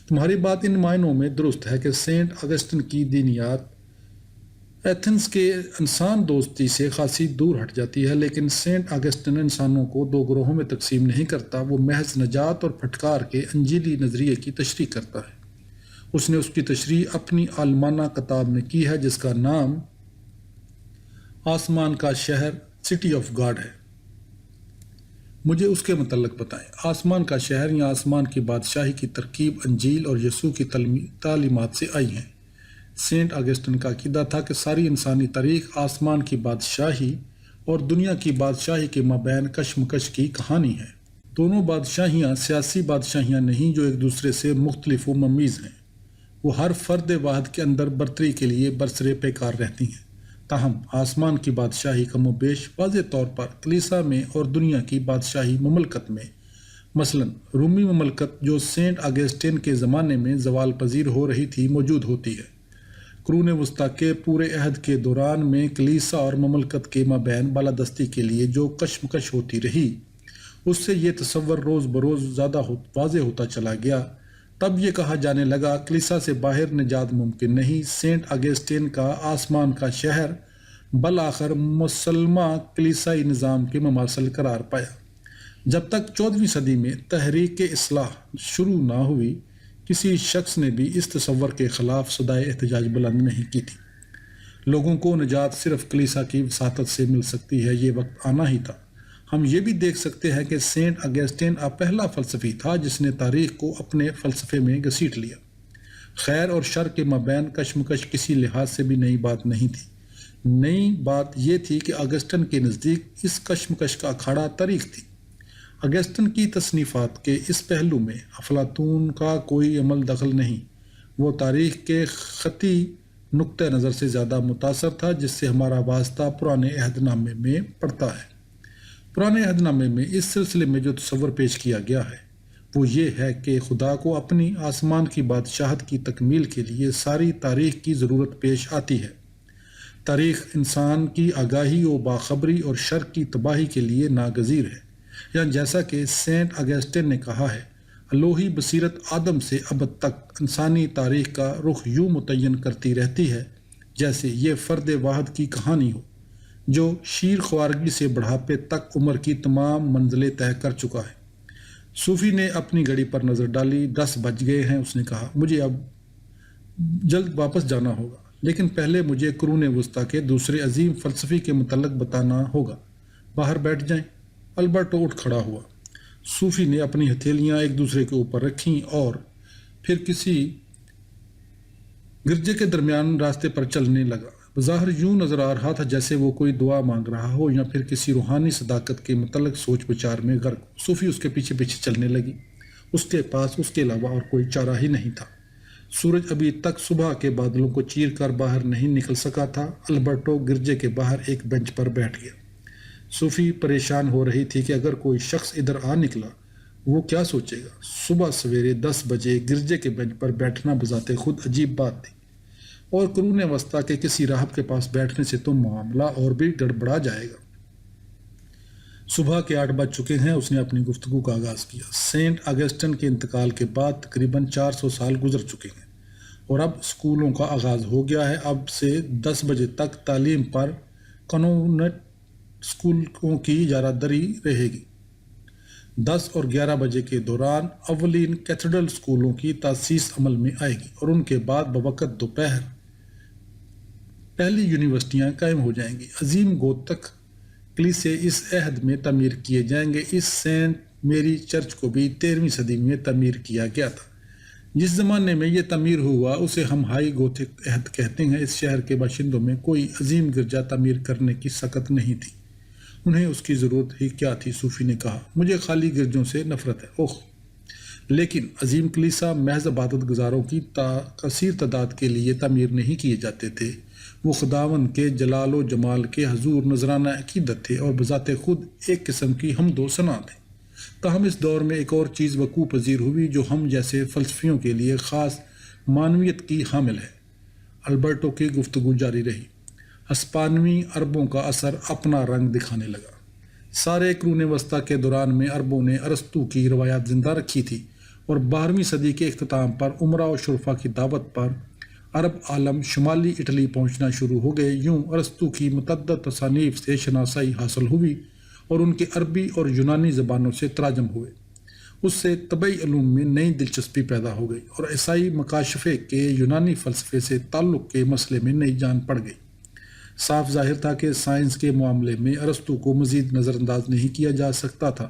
تمہاری بات ان معنوں میں درست ہے کہ سینٹ اگسٹن کی دینیات ایتھنز کے انسان دوستی سے خاصی دور ہٹ جاتی ہے، لیکن سینٹ اگسٹن انسانوں کو دو گروہوں میں تقسیم نہیں کرتا، وہ محض نجات اور پھٹکار کے انجیلی نظریے کی تشریح کرتا ہے۔ اس نے اس کی تشریح اپنی عالمانہ کتاب میں کی ہے جس کا نام آسمان کا شہر سٹی آف گاڈ ہے۔ مجھے اس کے متعلق بتائیں۔ آسمان کا شہر یا آسمان کی بادشاہی کی ترکیب انجیل اور یسوع کی تعلیمات سے آئی ہیں۔ سینٹ اگسٹن کا عقیدہ تھا کہ ساری انسانی تاریخ آسمان کی بادشاہی اور دنیا کی بادشاہی کے مابین کشمکش کی کہانی ہے۔ دونوں بادشاہیاں سیاسی بادشاہیاں نہیں جو ایک دوسرے سے مختلف و ممیز ہیں، وہ ہر فرد واحد کے اندر برتری کے لیے برسرے پیکار رہتی ہیں۔ تاہم آسمان کی بادشاہی کم و بیش واضح طور پر کلیسا میں اور دنیا کی بادشاہی مملکت میں، مثلاً رومی مملکت جو سینٹ اگسٹن کے زمانے میں زوال پذیر ہو رہی تھی، موجود ہوتی ہے۔ قرون وسطیٰ کے پورے عہد کے دوران میں کلیسا اور مملکت کے مابین بالادستی کے لیے جو کشمکش ہوتی رہی، اس سے یہ تصور روز بروز زیادہ واضح ہوتا چلا گیا۔ تب یہ کہا جانے لگا کلیسا سے باہر نجات ممکن نہیں۔ سینٹ اگسٹن کا آسمان کا شہر بالآخر مسلمہ کلیسائی نظام کے مماثل قرار پایا۔ جب تک 14ویں صدی میں تحریک اصلاح شروع نہ ہوئی، کسی شخص نے بھی اس تصور کے خلاف صدائے احتجاج بلند نہیں کی تھی۔ لوگوں کو نجات صرف کلیسا کی وساطت سے مل سکتی ہے، یہ وقت آنا ہی تھا۔ ہم یہ بھی دیکھ سکتے ہیں کہ سینٹ اگسٹن پہلا فلسفی تھا جس نے تاریخ کو اپنے فلسفے میں گھسیٹ لیا۔ خیر اور شر کے مابین کشمکش کسی لحاظ سے بھی نئی بات نہیں تھی۔ نئی بات یہ تھی کہ اگسٹن کے نزدیک اس کشمکش کا اکھاڑا تاریخ تھی۔ اگسٹن کی تصنیفات کے اس پہلو میں افلاطون کا کوئی عمل دخل نہیں۔ وہ تاریخ کے خطی نقطہ نظر سے زیادہ متاثر تھا جس سے ہمارا واسطہ پرانے عہد نامے میں پڑتا ہے۔ پرانے عہد نامے میں اس سلسلے میں جو تصور پیش کیا گیا ہے وہ یہ ہے کہ خدا کو اپنی آسمان کی بادشاہت کی تکمیل کے لیے ساری تاریخ کی ضرورت پیش آتی ہے۔ تاریخ انسان کی آگاہی و باخبری اور شر کی تباہی کے لیے ناگزیر ہے، یا جیسا کہ سینٹ اگسٹن نے کہا ہے، الوہی بصیرت آدم سے ابد تک انسانی تاریخ کا رخ یوں متعین کرتی رہتی ہے جیسے یہ فرد واحد کی کہانی ہو جو شیر خوارگی سے بڑھاپے تک عمر کی تمام منزلیں طے کر چکا ہے۔ صوفی نے اپنی گھڑی پر نظر ڈالی۔ 10 بج گئے ہیں، اس نے کہا۔ مجھے اب جلد واپس جانا ہوگا، لیکن پہلے مجھے قرون وسطیٰ کے دوسرے عظیم فلسفی کے متعلق بتانا ہوگا۔ باہر بیٹھ جائیں۔ البرٹو اٹھ کھڑا ہوا۔ صوفی نے اپنی ہتھیلیاں ایک دوسرے کے اوپر رکھیں اور پھر کسی گرجے کے درمیان راستے پر چلنے لگا۔ بظاہر یوں نظر آ رہا تھا جیسے وہ کوئی دعا مانگ رہا ہو یا پھر کسی روحانی صداقت کے متعلق سوچ بچار میں غرق ہو۔ صوفی اس کے پیچھے پیچھے چلنے لگی۔ اس کے پاس اس کے علاوہ اور کوئی چارہ ہی نہیں تھا۔ سورج ابھی تک صبح کے بادلوں کو چیر کر باہر نہیں نکل سکا تھا۔ البرٹو گرجے کے باہر ایک بینچ پر بیٹھ گیا۔ صوفی پریشان ہو رہی تھی کہ اگر کوئی شخص ادھر آ نکلا وہ کیا سوچے گا۔ صبح سویرے 10 بجے گرجے کے بینچ پر بیٹھنا بذات خود عجیب بات تھی، اور قرون وسطیٰ کے کسی راہب کے پاس بیٹھنے سے تو معاملہ اور بھی گڑبڑا جائے گا۔ صبح کے 8 بج چکے ہیں۔ اس نے اپنی گفتگو کا آغاز کیا۔ سینٹ اگسٹن کے انتقال کے بعد تقریباً 400 سال گزر چکے ہیں اور اب اسکولوں کا آغاز ہو گیا ہے۔ اب سے 10 بجے تک تعلیم پر کانوینٹ اسکولوں کی اجارہ داری رہے گی۔ 10 اور 11 بجے کے دوران اولین کیتھیڈرل اسکولوں کی تاسیس عمل میں آئے گی اور ان کے بعد بوقت دوپہر پہلی یونیورسٹیاں قائم ہو جائیں گی۔ عظیم گوتھک کلیسے اس عہد میں تعمیر کیے جائیں گے۔ اس سینٹ میری چرچ کو بھی 13ویں صدی میں تعمیر کیا گیا تھا۔ جس زمانے میں یہ تعمیر ہوا اسے ہم ہائی گوتھک عہد کہتے ہیں۔ اس شہر کے باشندوں میں کوئی عظیم گرجا تعمیر کرنے کی سخت نہیں تھی، انہیں اس کی ضرورت ہی کیا تھی۔ صوفی نے کہا، مجھے خالی گرجوں سے نفرت ہے۔ اوہ! لیکن عظیم کلیسا محض عبادت گزاروں کی کثیر تعداد کے لیے تعمیر نہیں کیے جاتے تھے، وہ خداوند کے جلال و جمال کے حضور نذرانہ عقیدت تھے اور بذات خود ایک قسم کی حمد و ثنا تھے۔ تاہم اس دور میں ایک اور چیز وقوع پذیر ہوئی جو ہم جیسے فلسفیوں کے لیے خاص معنویت کی حامل ہے۔ البرٹو کی گفتگو جاری رہی۔ ہسپانوی عربوں کا اثر اپنا رنگ دکھانے لگا۔ سارے قرون وسطیٰ کے دوران میں عربوں نے ارسطو کی روایات زندہ رکھی تھی اور 12ویں صدی کے اختتام پر عمرا و شرفا کی دعوت پر عرب عالم شمالی اٹلی پہنچنا شروع ہو گئے۔ یوں ارسطو کی متعدد تصانیف سے شناسائی حاصل ہوئی اور ان کے عربی اور یونانی زبانوں سے تراجم ہوئے۔ اس سے طبعی علوم میں نئی دلچسپی پیدا ہو گئی اور عیسائی مکاشفے کے یونانی فلسفے سے تعلق کے مسئلے میں نئی جان پڑ گئی۔ صاف ظاہر تھا کہ سائنس کے معاملے میں ارسطو کو مزید نظر انداز نہیں کیا جا سکتا تھا،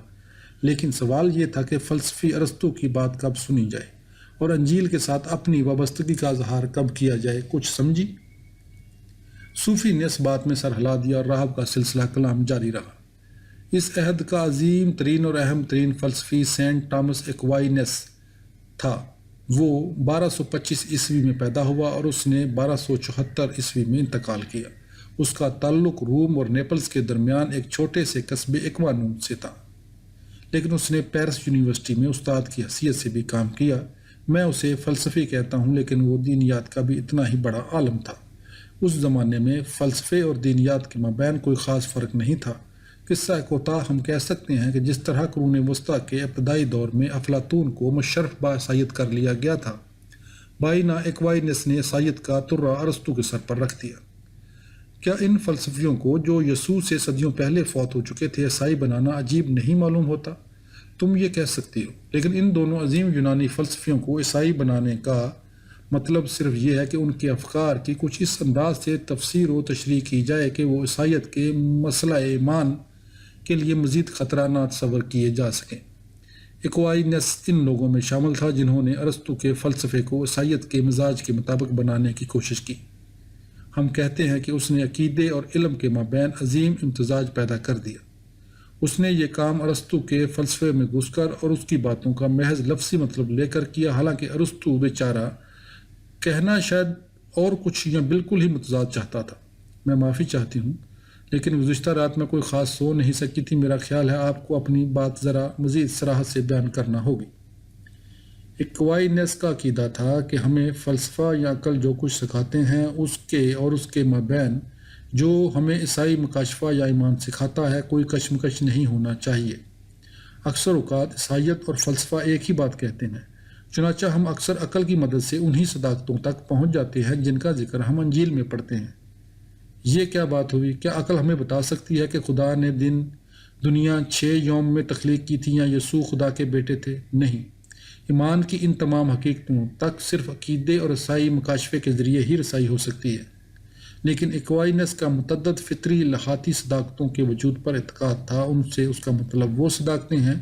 لیکن سوال یہ تھا کہ فلسفی ارسطو کی بات کب سنی جائے اور انجیل کے ساتھ اپنی وابستگی کا اظہار کب کیا جائے۔ کچھ سمجھی؟ صوفی نے اس بات میں سر ہلا دیا اور راہب کا سلسلہ کلام جاری رہا۔ اس عہد کا عظیم ترین اور اہم ترین فلسفی سینٹ تامس ایکوائنس تھا۔ وہ 1225 عیسوی میں پیدا ہوا اور اس نے 1274 عیسوی میں انتقال کیا۔ اس کا تعلق روم اور نیپلز کے درمیان ایک چھوٹے سے قصبے ایکوانون سے تھا، لیکن اس نے پیرس یونیورسٹی میں استاد کی حیثیت سے بھی کام کیا۔ میں اسے فلسفی کہتا ہوں، لیکن وہ دینیات کا بھی اتنا ہی بڑا عالم تھا۔ اس زمانے میں فلسفے اور دینیات کے مابین کوئی خاص فرق نہیں تھا۔ قصہ کوتاہ ہم کہہ سکتے ہیں کہ جس طرح قرون وسطیٰ کے ابتدائی دور میں افلاطون کو مشرف بعیسائیت کر لیا گیا تھا، بائنا ایکوائنس نے عیسائیت کا ترہ ارسطو کے سر پر رکھ دیا۔ کیا ان فلسفیوں کو جو یسوع سے صدیوں پہلے فوت ہو چکے تھے عیسائی بنانا عجیب نہیں معلوم ہوتا؟ تم یہ کہہ سکتی ہو، لیکن ان دونوں عظیم یونانی فلسفیوں کو عیسائی بنانے کا مطلب صرف یہ ہے کہ ان کے افکار کی کچھ اس انداز سے تفسیر و تشریح کی جائے کہ وہ عیسائیت کے مسئلہ ایمان کے لیے مزید خطرہ نہ تصور کیے جا سکیں۔ ایکوائنس ان لوگوں میں شامل تھا جنہوں نے ارسطو کے فلسفے کو عیسائیت کے مزاج کے مطابق بنانے کی کوشش کی۔ ہم کہتے ہیں کہ اس نے عقیدے اور علم کے مابین عظیم امتزاج پیدا کر دیا۔ اس نے یہ کام ارسطو کے فلسفے میں گھس کر اور اس کی باتوں کا محض لفظی مطلب لے کر کیا، حالانکہ ارسطو بیچارہ کہنا شاید اور کچھ یا بالکل ہی متضاد چاہتا تھا۔ میں معافی چاہتی ہوں، لیکن گزشتہ رات میں کوئی خاص سو نہیں سکی تھی۔ میرا خیال ہے آپ کو اپنی بات ذرا مزید صراحت سے بیان کرنا ہوگی۔ ایکوائنس کا عقیدہ تھا کہ ہمیں فلسفہ یا عقل جو کچھ سکھاتے ہیں اس کے مابین جو ہمیں عیسائی مکاشفہ یا ایمان سکھاتا ہے کوئی کشمکش نہیں ہونا چاہیے۔ اکثر اوقات عیسائیت اور فلسفہ ایک ہی بات کہتے ہیں، چنانچہ ہم اکثر عقل کی مدد سے انہی صداقتوں تک پہنچ جاتے ہیں جن کا ذکر ہم انجیل میں پڑھتے ہیں۔ یہ کیا بات ہوئی؟ کیا عقل ہمیں بتا سکتی ہے کہ خدا نے دنیا 6 یوم میں تخلیق کی تھی یا یسوع خدا کے بیٹے تھے؟ نہیں۔ ایمان کی ان تمام حقیقتوں تک صرف عقیدے اور عیسائی مکاشفے کے ذریعے ہی رسائی ہو سکتی ہے، لیکن ایکوائنس کا متعدد فطری لہاتی صداقتوں کے وجود پر اعتقاد تھا۔ ان سے اس کا مطلب وہ صداقتیں ہیں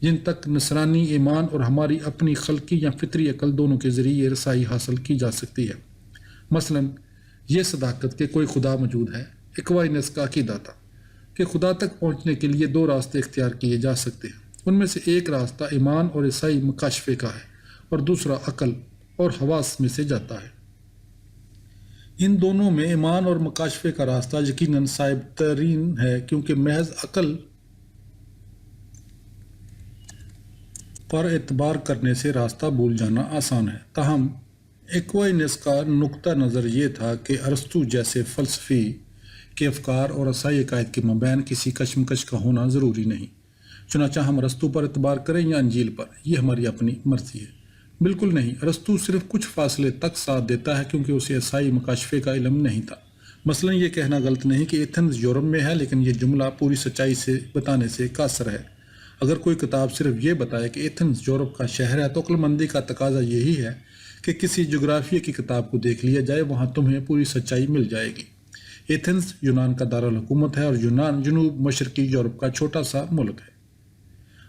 جن تک نصرانی ایمان اور ہماری اپنی خلقی یا فطری عقل دونوں کے ذریعے رسائی حاصل کی جا سکتی ہے۔ مثلا یہ صداقت کہ کوئی خدا موجود ہے۔ ایکوائنس کا عقیدہ تھا کہ خدا تک پہنچنے کے لیے 2 راستے اختیار کیے جا سکتے ہیں، ان میں سے ایک راستہ ایمان اور عیسائی مکاشفے کا ہے اور دوسرا عقل اور حواس میں سے جاتا ہے۔ ان دونوں میں ایمان اور مکاشفے کا راستہ یقیناً صائب ترین ہے، کیونکہ محض عقل پر اعتبار کرنے سے راستہ بھول جانا آسان ہے۔ تاہم ایکوائنس کا نقطہ نظر یہ تھا کہ ارسطو جیسے فلسفی کے افکار اور عیسائی عقائد کے مابین کسی کشمکش کا ہونا ضروری نہیں، چنانچہ ہم ارسطو پر اعتبار کریں یا انجیل پر، یہ ہماری اپنی مرضی ہے۔ بالکل نہیں، ارسطو صرف کچھ فاصلے تک ساتھ دیتا ہے کیونکہ اسے عیسائی مکاشفے کا علم نہیں تھا۔ مثلا یہ کہنا غلط نہیں کہ ایتھنز یورپ میں ہے، لیکن یہ جملہ پوری سچائی سے بتانے سے قاصر ہے۔ اگر کوئی کتاب صرف یہ بتائے کہ ایتھنز یورپ کا شہر ہے تو عقل مندی کا تقاضا یہی ہے کہ کسی جغرافیہ کی کتاب کو دیکھ لیا جائے، وہاں تمہیں پوری سچائی مل جائے گی۔ ایتھنز یونان کا دارالحکومت ہے اور یونان جنوب مشرقی یورپ کا چھوٹا سا ملک ہے۔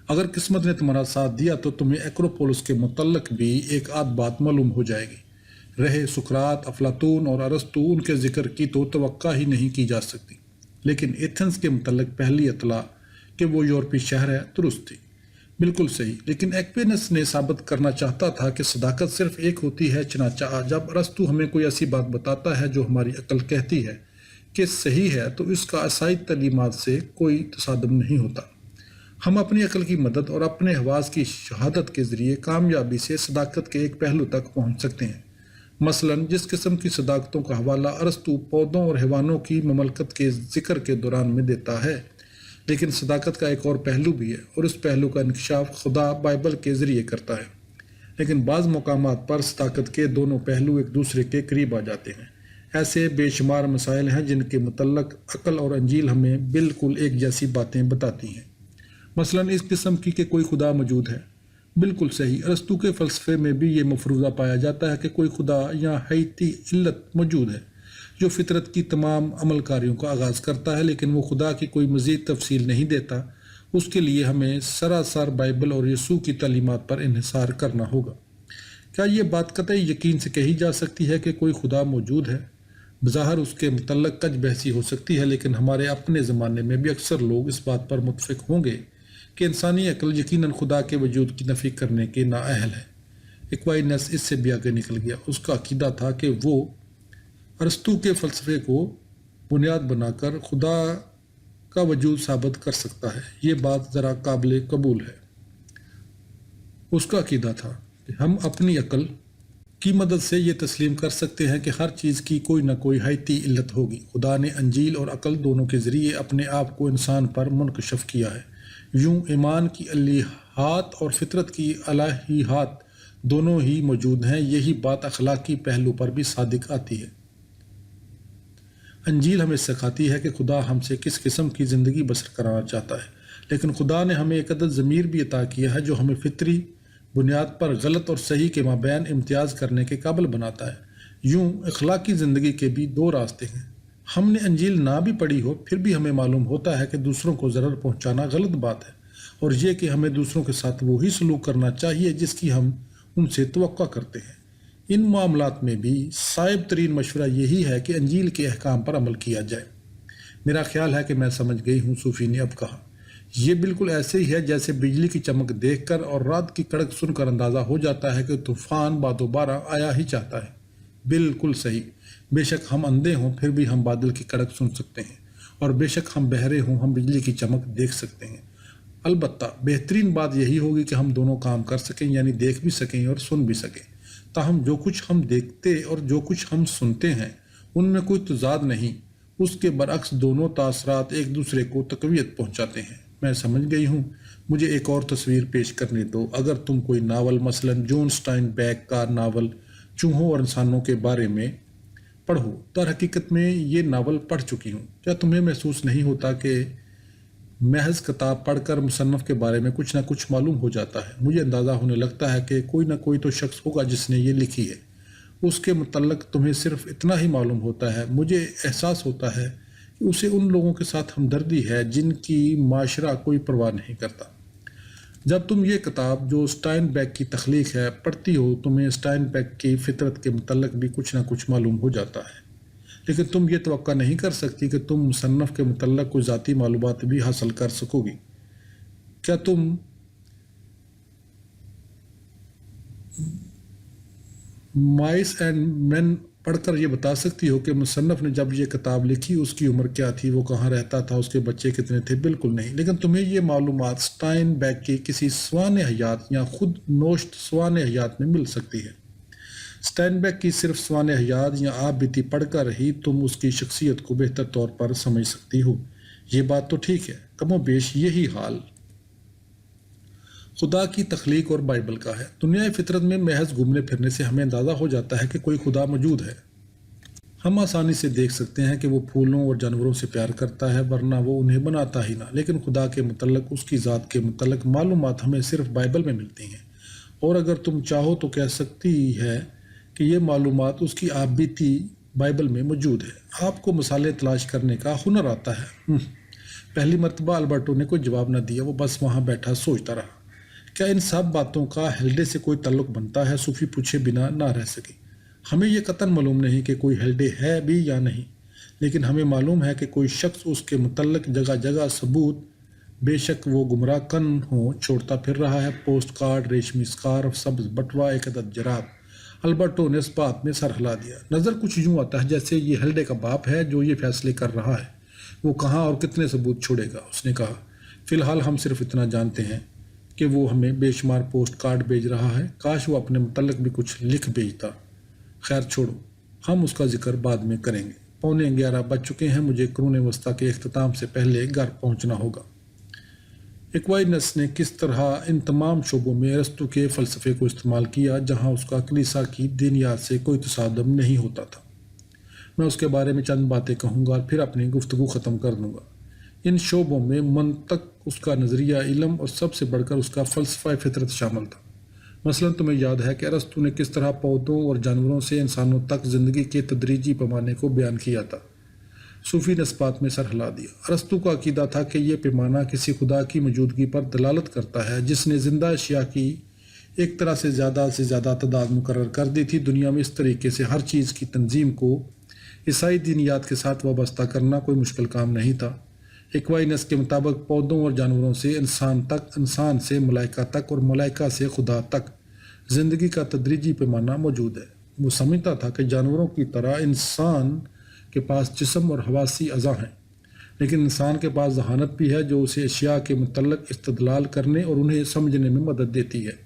اگر قسمت نے تمہارا ساتھ دیا تو تمہیں ایکروپولس کے متعلق بھی ایک آدھ بات معلوم ہو جائے گی۔ رہے سقراط، افلاطون اور ارسطو، ان کے ذکر کی تو توقع ہی نہیں کی جا سکتی، لیکن ایتھنز کے متعلق پہلی اطلاع کہ وہ یورپی شہر ہے درست تھی، بالکل صحیح۔ لیکن ایکوینس نے ثابت کرنا چاہتا تھا کہ صداقت صرف ایک ہوتی ہے، چنانچہ جب ارسطو ہمیں کوئی ایسی بات بتاتا ہے جو ہماری عقل کہتی ہے کہ صحیح ہے تو اس کا عیسائی تعلیمات سے کوئی تصادم نہیں ہوتا۔ ہم اپنی عقل کی مدد اور اپنے حواس کی شہادت کے ذریعے کامیابی سے صداقت کے ایک پہلو تک پہنچ سکتے ہیں۔ مثلاً جس قسم کی صداقتوں کا حوالہ ارسطو پودوں اور حیوانوں کی مملکت کے ذکر کے دوران میں دیتا ہے، لیکن صداقت کا ایک اور پہلو بھی ہے، اور اس پہلو کا انکشاف خدا بائبل کے ذریعے کرتا ہے۔ لیکن بعض مقامات پر صداقت کے دونوں پہلو ایک دوسرے کے قریب آ جاتے ہیں۔ ایسے بے شمار مسائل ہیں جن کے متعلق عقل اور انجیل ہمیں بالکل ایک جیسی باتیں بتاتی ہیں۔ مثلاً اس قسم کی کہ کوئی خدا موجود ہے، بالکل صحیح۔ ارسطو کے فلسفے میں بھی یہ مفروضہ پایا جاتا ہے کہ کوئی خدا یا حیاتی علت موجود ہے جو فطرت کی تمام عمل کاریوں کا آغاز کرتا ہے، لیکن وہ خدا کی کوئی مزید تفصیل نہیں دیتا۔ اس کے لیے ہمیں سراسر بائبل اور یسوع کی تعلیمات پر انحصار کرنا ہوگا۔ کیا یہ بات قطعی یقین سے کہی جا سکتی ہے کہ کوئی خدا موجود ہے؟ بظاہر اس کے متعلق کج بحثی ہو سکتی ہے، لیکن ہمارے اپنے زمانے میں بھی اکثر لوگ اس بات پر متفق ہوں گے کہ انسانی عقل یقیناً خدا کے وجود کی نفی کرنے کے نااہل ہے۔ ایکوائنس اس سے بھی آگے نکل گیا۔ اس کا عقیدہ تھا کہ وہ ارسطو کے فلسفے کو بنیاد بنا کر خدا کا وجود ثابت کر سکتا ہے۔ یہ بات ذرا قابل قبول ہے۔ اس کا عقیدہ تھا کہ ہم اپنی عقل کی مدد سے یہ تسلیم کر سکتے ہیں کہ ہر چیز کی کوئی نہ کوئی حیاتی علت ہوگی۔ خدا نے انجیل اور عقل دونوں کے ذریعے اپنے آپ کو انسان پر منکشف کیا ہے۔ یوں ایمان کی الہیات اور فطرت کی الہیات دونوں ہی موجود ہیں۔ یہی بات اخلاقی پہلو پر بھی صادق آتی ہے۔ انجیل ہمیں سکھاتی ہے کہ خدا ہم سے کس قسم کی زندگی بسر کرانا چاہتا ہے، لیکن خدا نے ہمیں ایک عدد ضمیر بھی عطا کیا ہے جو ہمیں فطری بنیاد پر غلط اور صحیح کے مابین امتیاز کرنے کے قابل بناتا ہے۔ یوں اخلاقی زندگی کے بھی دو راستے ہیں۔ ہم نے انجیل نہ بھی پڑھی ہو، پھر بھی ہمیں معلوم ہوتا ہے کہ دوسروں کو ضرر پہنچانا غلط بات ہے، اور یہ کہ ہمیں دوسروں کے ساتھ وہی سلوک کرنا چاہیے جس کی ہم ان سے توقع کرتے ہیں۔ ان معاملات میں بھی صائب ترین مشورہ یہی ہے کہ انجیل کے احکام پر عمل کیا جائے۔ میرا خیال ہے کہ میں سمجھ گئی ہوں، صوفی نے اب کہا۔ یہ بالکل ایسے ہی ہے جیسے بجلی کی چمک دیکھ کر اور رات کی کڑک سن کر اندازہ ہو جاتا ہے کہ طوفان بعد و بارہ آیا ہی چاہتا ہے۔ بالکل صحیح۔ بے شک ہم اندھے ہوں پھر بھی ہم بادل کی کڑک سن سکتے ہیں، اور بے شک ہم بہرے ہوں ہم بجلی کی چمک دیکھ سکتے ہیں۔ البتہ بہترین بات یہی ہوگی کہ ہم دونوں کام کر سکیں، یعنی دیکھ بھی سکیں اور سن بھی سکیں۔ تاہم جو کچھ ہم دیکھتے اور جو کچھ ہم سنتے ہیں ان میں کوئی تضاد نہیں، اس کے برعکس دونوں تاثرات ایک دوسرے کو تقویت پہنچاتے ہیں۔ میں سمجھ گئی ہوں۔ مجھے ایک اور تصویر پیش کرنے دو۔ اگر تم کوئی ناول، مثلاً جون اسٹائن بیک کا ناول چوہوں اور انسانوں کے بارے میں پڑھو، در حقیقت میں یہ ناول پڑھ چکی ہوں، کیا تمہیں محسوس نہیں ہوتا کہ محض کتاب پڑھ کر مصنف کے بارے میں کچھ نہ کچھ معلوم ہو جاتا ہے؟ مجھے اندازہ ہونے لگتا ہے کہ کوئی نہ کوئی تو شخص ہوگا جس نے یہ لکھی ہے، اس کے متعلق تمہیں صرف اتنا ہی معلوم ہوتا ہے۔ مجھے احساس ہوتا ہے کہ اسے ان لوگوں کے ساتھ ہمدردی ہے جن کی معاشرہ کوئی پرواہ نہیں کرتا۔ جب تم یہ کتاب جو اسٹائن بیک کی تخلیق ہے پڑھتی ہو، تمہیں اسٹائن بیک کی فطرت کے متعلق بھی کچھ نہ کچھ معلوم ہو جاتا ہے، لیکن تم یہ توقع نہیں کر سکتی کہ تم مصنف کے متعلق کوئی ذاتی معلومات بھی حاصل کر سکو گی۔ کیا تم مائس اینڈ مین پڑھ کر یہ بتا سکتی ہو کہ مصنف نے جب یہ کتاب لکھی اس کی عمر کیا تھی، وہ کہاں رہتا تھا، اس کے بچے کتنے تھے؟ بالکل نہیں۔ لیکن تمہیں یہ معلومات اسٹائن بیک کی کسی سوانح حیات یا خود نوشت سوانح حیات میں مل سکتی ہے۔ اسٹائن بیک کی صرف سوانح حیات یا آپ بیتی پڑھ کر ہی تم اس کی شخصیت کو بہتر طور پر سمجھ سکتی ہو۔ یہ بات تو ٹھیک ہے، کم و بیش یہی حال خدا کی تخلیق اور بائبل کا ہے۔ دنیا فطرت میں محض گھومنے پھرنے سے ہمیں اندازہ ہو جاتا ہے کہ کوئی خدا موجود ہے۔ ہم آسانی سے دیکھ سکتے ہیں کہ وہ پھولوں اور جانوروں سے پیار کرتا ہے، ورنہ وہ انہیں بناتا ہی نہ۔ لیکن خدا کے متعلق، اس کی ذات کے متعلق معلومات ہمیں صرف بائبل میں ملتی ہیں، اور اگر تم چاہو تو کہہ سکتی ہے کہ یہ معلومات اس کی آپ بیتی بائبل میں موجود ہے۔ آپ کو مثالیں تلاش کرنے کا ہنر آتا ہے۔ پہلی مرتبہ البرٹو نے کوئی جواب نہ دیا، وہ بس وہاں بیٹھا سوچتا رہا۔ کیا ان سب باتوں کا ہیلڈے سے کوئی تعلق بنتا ہے؟ صوفی پوچھے بنا نہ رہ سکی۔ ہمیں یہ قطعاً معلوم نہیں کہ کوئی ہیلڈے ہے بھی یا نہیں، لیکن ہمیں معلوم ہے کہ کوئی شخص اس کے متعلق جگہ جگہ ثبوت، بے شک وہ گمراہ کن ہوں، چھوڑتا پھر رہا ہے۔ پوسٹ کارڈ، ریشمی سکارف، سبز بٹوا، ایک عدد جراب۔ البرٹو نے اس بات میں سر ہلا دیا۔ نظر کچھ یوں آتا ہے جیسے یہ ہیلڈے کا باپ ہے جو یہ فیصلے کر رہا ہے وہ کہاں اور کتنے ثبوت چھوڑے گا۔ اس نے کہا، فی الحال ہم صرف اتنا جانتے ہیں کہ وہ ہمیں بے شمار پوسٹ کارڈ بھیج رہا ہے۔ کاش وہ اپنے متعلق بھی کچھ لکھ بھیجتا۔ خیر چھوڑو، ہم اس کا ذکر بعد میں کریں گے۔ 11:15 بج چکے ہیں، مجھے قرون وسطیٰ کے اختتام سے پہلے گھر پہنچنا ہوگا۔ ایکوائنس نے کس طرح ان تمام شعبوں میں ارسطو کے فلسفے کو استعمال کیا جہاں اس کا کلیسا کی دینیات سے کوئی تصادم نہیں ہوتا تھا۔ میں اس کے بارے میں چند باتیں کہوں گا اور پھر اپنی گفتگو ختم کر دوں گا۔ ان شعبوں میں منطق، اس کا نظریہ علم اور سب سے بڑھ کر اس کا فلسفہ فطرت شامل تھا۔ مثلاً تمہیں یاد ہے کہ ارسطو نے کس طرح پودوں اور جانوروں سے انسانوں تک زندگی کے تدریجی پیمانے کو بیان کیا تھا۔ صوفی نے اس بات میں سر ہلا دیا۔ ارسطو کا عقیدہ تھا کہ یہ پیمانہ کسی خدا کی موجودگی پر دلالت کرتا ہے جس نے زندہ اشیاء کی ایک طرح سے زیادہ تعداد مقرر کر دی تھی۔ دنیا میں اس طریقے سے ہر چیز کی تنظیم کو عیسائی دینیات کے ساتھ وابستہ کرنا کوئی مشکل کام نہیں تھا۔ ایکوائنس کے مطابق پودوں اور جانوروں سے انسان تک، انسان سے ملائکہ تک اور ملائکہ سے خدا تک زندگی کا تدریجی پیمانہ موجود ہے۔ وہ سمجھتا تھا کہ جانوروں کی طرح انسان کے پاس جسم اور حواسی اعضاء ہیں، لیکن انسان کے پاس ذہانت بھی ہے جو اسے اشیاء کے متعلق استدلال کرنے اور انہیں سمجھنے میں مدد دیتی ہے۔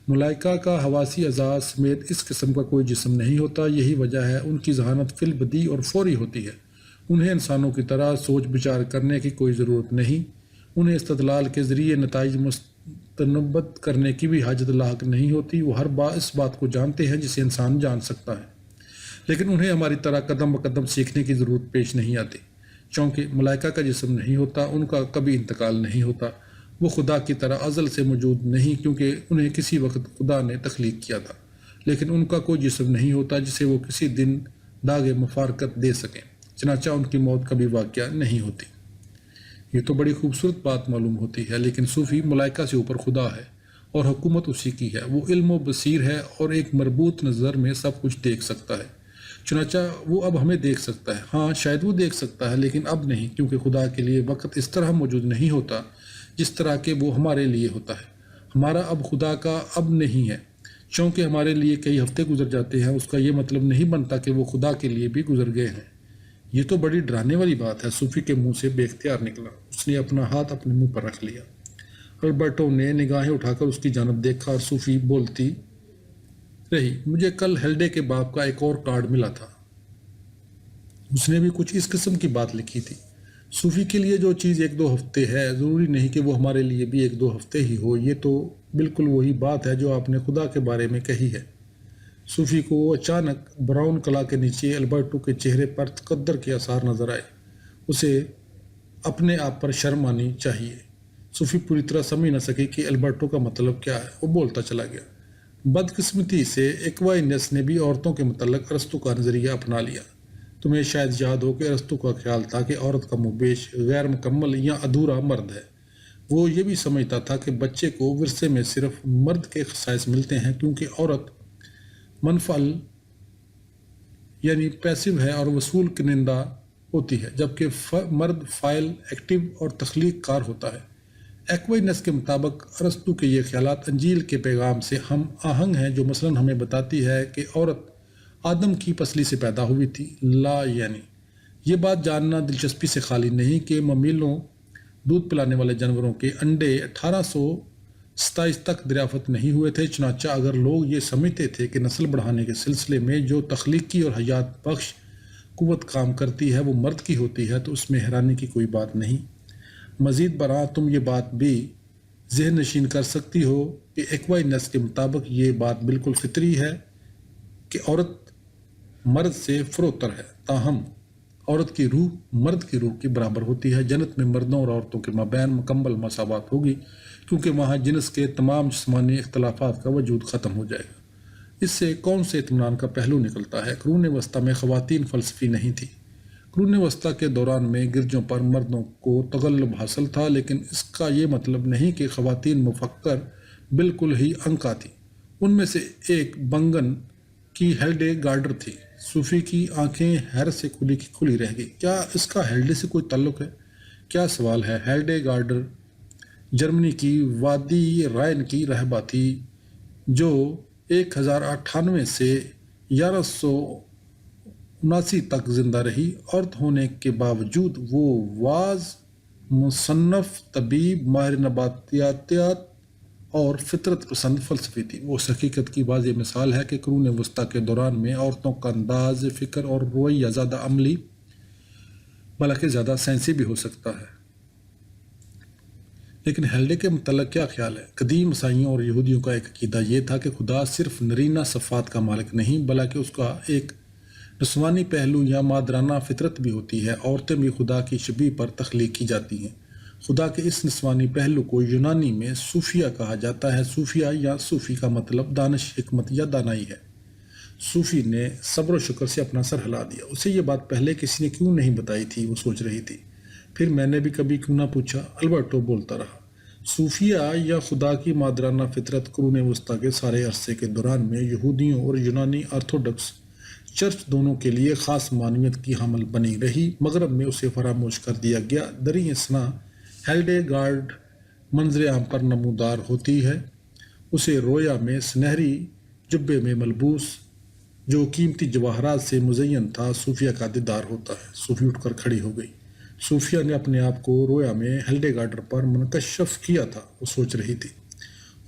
ملائکہ کا حواسی اعضاء سمیت اس قسم کا کوئی جسم نہیں ہوتا، یہی وجہ ہے ان کی ذہانت فی البدیہہ اور فوری ہوتی ہے۔ انہیں انسانوں کی طرح سوچ بچار کرنے کی کوئی ضرورت نہیں، انہیں استدلال کے ذریعے نتائج مستنبط کرنے کی بھی حاجت لاحق نہیں ہوتی۔ وہ ہر اس بات کو جانتے ہیں جسے انسان جان سکتا ہے، لیکن انہیں ہماری طرح قدم بقدم سیکھنے کی ضرورت پیش نہیں آتی۔ چونکہ ملائکہ کا جسم نہیں ہوتا، ان کا کبھی انتقال نہیں ہوتا، وہ خدا کی طرح ازل سے موجود نہیں کیونکہ انہیں کسی وقت خدا نے تخلیق کیا تھا، لیکن ان کا کوئی جسم نہیں ہوتا جسے وہ کسی دن داغ مفارقت دے سکیں، چنانچہ ان کی موت کبھی واقعہ نہیں ہوتی۔ یہ تو بڑی خوبصورت بات معلوم ہوتی ہے، لیکن صوفی ملائکہ سے اوپر خدا ہے اور حکومت اسی کی ہے۔ وہ علم و بصیر ہے اور ایک مربوط نظر میں سب کچھ دیکھ سکتا ہے، چنانچہ وہ اب ہمیں دیکھ سکتا ہے۔ ہاں شاید وہ دیکھ سکتا ہے لیکن اب نہیں، کیونکہ خدا کے لیے وقت اس طرح موجود نہیں ہوتا جس طرح کہ وہ ہمارے لیے ہوتا ہے۔ ہمارا اب خدا کا اب نہیں ہے، چونکہ ہمارے لیے کئی ہفتے گزر جاتے ہیں، اس کا یہ مطلب نہیں بنتا کہ وہ خدا کے لیے بھی گزر گئے ہیں۔ یہ تو بڑی ڈرانے والی بات ہے، صوفی کے منہ سے بے اختیار نکلا۔ اس نے اپنا ہاتھ اپنے منہ پر رکھ لیا۔ البرٹو نے نگاہیں اٹھا کر اس کی جانب دیکھا اور صوفی بولتی رہی، مجھے کل ہیلڈے کے باپ کا ایک اور کارڈ ملا تھا، اس نے بھی کچھ اس قسم کی بات لکھی تھی۔ صوفی کے لیے جو چیز 1-2 ہفتے ہے، ضروری نہیں کہ وہ ہمارے لیے بھی 1-2 ہفتے ہی ہو۔ یہ تو بالکل وہی بات ہے جو آپ نے خدا کے بارے میں کہی ہے۔ صوفی کو اچانک براؤن کلا کے نیچے البرٹو کے چہرے پر تقدر کے آثار نظر آئے۔ اسے اپنے آپ پر شرم آنی چاہیے۔ صوفی پوری طرح سمجھ نہ سکی کہ البرٹو کا مطلب کیا ہے۔ وہ بولتا چلا گیا، بدقسمتی سے ایکوائنس نے بھی عورتوں کے متعلق ارسطو کا نظریہ اپنا لیا۔ تمہیں شاید یاد ہو کہ ارسطو کا خیال تھا کہ عورت کا مبیش، غیر مکمل یا ادھورا مرد ہے۔ وہ یہ بھی سمجھتا تھا کہ بچے کو ورثے میں صرف مرد کے خصائص ملتے ہیں کیونکہ عورت منفعل یعنی پیسو ہے اور وصول کنندہ ہوتی ہے، جبکہ مرد فاعل، ایکٹیو اور تخلیق کار ہوتا ہے۔ ایکوائنس کے مطابق ارسطو کے یہ خیالات انجیل کے پیغام سے ہم آہنگ ہیں، جو مثلاً ہمیں بتاتی ہے کہ عورت آدم کی پسلی سے پیدا ہوئی تھی۔ یعنی یہ بات جاننا دلچسپی سے خالی نہیں کہ ممیلوں، دودھ پلانے والے جانوروں کے انڈے 1827 تک دریافت نہیں ہوئے تھے۔ چنانچہ اگر لوگ یہ سمجھتے تھے کہ نسل بڑھانے کے سلسلے میں جو تخلیقی اور حیات بخش قوت کام کرتی ہے وہ مرد کی ہوتی ہے، تو اس میں حیرانی کی کوئی بات نہیں۔ مزید برآں تم یہ بات بھی ذہن نشین کر سکتی ہو کہ ایکوائنس کے مطابق یہ بات بالکل فطری ہے کہ عورت مرد سے فروتر ہے۔ تاہم عورت کی روح مرد کی روح کی برابر ہوتی ہے۔ جنت میں مردوں اور عورتوں کے مابین مکمل مساوات ہوگی، کیونکہ وہاں جنس کے تمام جسمانی اختلافات کا وجود ختم ہو جائے گا۔ اس سے کون سے اطمینان کا پہلو نکلتا ہے؟ قرون وسطیٰ میں خواتین فلسفی نہیں تھی۔ قرون وسطیٰ کے دوران میں گرجوں پر مردوں کو تغلب حاصل تھا، لیکن اس کا یہ مطلب نہیں کہ خواتین مفکر بالکل ہی انکا تھیں۔ ان میں سے ایک بنگن کی ہیلڈے گارڈر تھی۔ صوفی کی آنکھیں حیرت سے کھلی کی کھلی رہ گئی۔ کیا اس کا ہیلڈے سے کوئی تعلق ہے؟ کیا سوال ہے! ہیلڈے گارڈر جرمنی کی وادی رائن کی رہبہ تھی، جو 1098 سے 1179 تک زندہ رہی۔ عورت ہونے کے باوجود وہ واعظ، مصنف، طبیب، ماہر نباتیات اور فطرت پسند فلسفی تھی۔ وہ اس حقیقت کی واضح مثال ہے کہ قرون وسطیٰ کے دوران میں عورتوں کا انداز فکر اور رویہ زیادہ عملی بلکہ زیادہ سائنسی بھی ہو سکتا ہے۔ لیکن ہیلڈے کے متعلق کیا خیال ہے؟ قدیم عیسائیوں اور یہودیوں کا ایک عقیدہ یہ تھا کہ خدا صرف نرینہ صفات کا مالک نہیں، بلکہ اس کا ایک نسوانی پہلو یا مادرانہ فطرت بھی ہوتی ہے۔ عورتیں بھی خدا کی شبیہ پر تخلیق کی جاتی ہیں۔ خدا کے اس نسوانی پہلو کو یونانی میں صوفیہ کہا جاتا ہے۔ صوفیہ یا صوفی کا مطلب دانش، حکمت یا دانائی ہے۔ صوفی نے صبر و شکر سے اپنا سر ہلا دیا۔ اسے یہ بات پہلے کسی نے کیوں نہیں بتائی تھی، وہ سوچ رہی تھی۔ پھر میں نے بھی کبھی کیوں نہ پوچھا، البرٹو بولتا رہا۔ صوفیہ یا خدا کی مادرانہ فطرت قرون وسطیٰ کے سارے عرصے کے دوران میں یہودیوں اور یونانی آرتھوڈکس چرچ دونوں کے لیے خاص معنویت کی حامل بنی رہی۔ مغرب میں اسے فراموش کر دیا گیا۔ دریں اثنا ہیلڈے گارڈ منظر عام پر نمودار ہوتی ہے۔ اسے رویا میں سنہری جبے میں ملبوس، جو قیمتی جواہرات سے مزین تھا، صوفیہ کا دیدار ہوتا ہے۔ صوفی اٹھ کر کھڑی ہو گئی۔ صوفیہ نے اپنے آپ کو رویا میں ہیلڈے گارڈر پر منکشف کیا تھا، وہ سوچ رہی تھی۔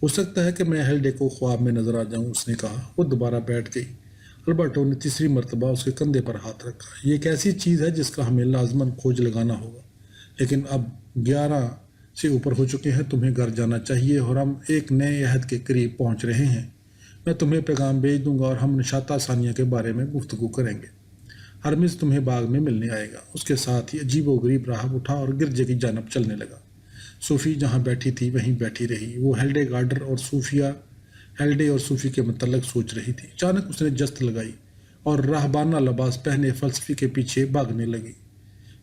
ہو سکتا ہے کہ میں ہیلڈے کو خواب میں نظر آ جاؤں، اس نے کہا۔ وہ دوبارہ بیٹھ گئی۔ البرٹو نے تیسری مرتبہ اس کے کندھے پر ہاتھ رکھا۔ یہ ایک ایسی چیز ہے جس کا ہمیں لازماً کھوج لگانا ہوگا، لیکن اب 11 سے اوپر ہو چکے ہیں۔ تمہیں گھر جانا چاہیے اور ہم ایک نئے عہد کے قریب پہنچ رہے ہیں۔ میں تمہیں پیغام بھیج دوں گا اور ہم نشاطہ ثانیہ کے بارے میں گفتگو کریں گے۔ ہرمز تمہیں باغ میں ملنے آئے گا۔ اس کے ساتھ ہی عجیب و غریب راہب اٹھا اور گرجے کی جانب چلنے لگا۔ صوفی جہاں بیٹھی تھی وہیں بیٹھی رہی۔ وہ ہیلڈے گارڈر اور ہیلڈے اور صوفی کے متعلق سوچ رہی تھی۔ اچانک اس نے جست لگائی اور راہبانہ لباس پہنے فلسفی کے پیچھے بھاگنے لگی۔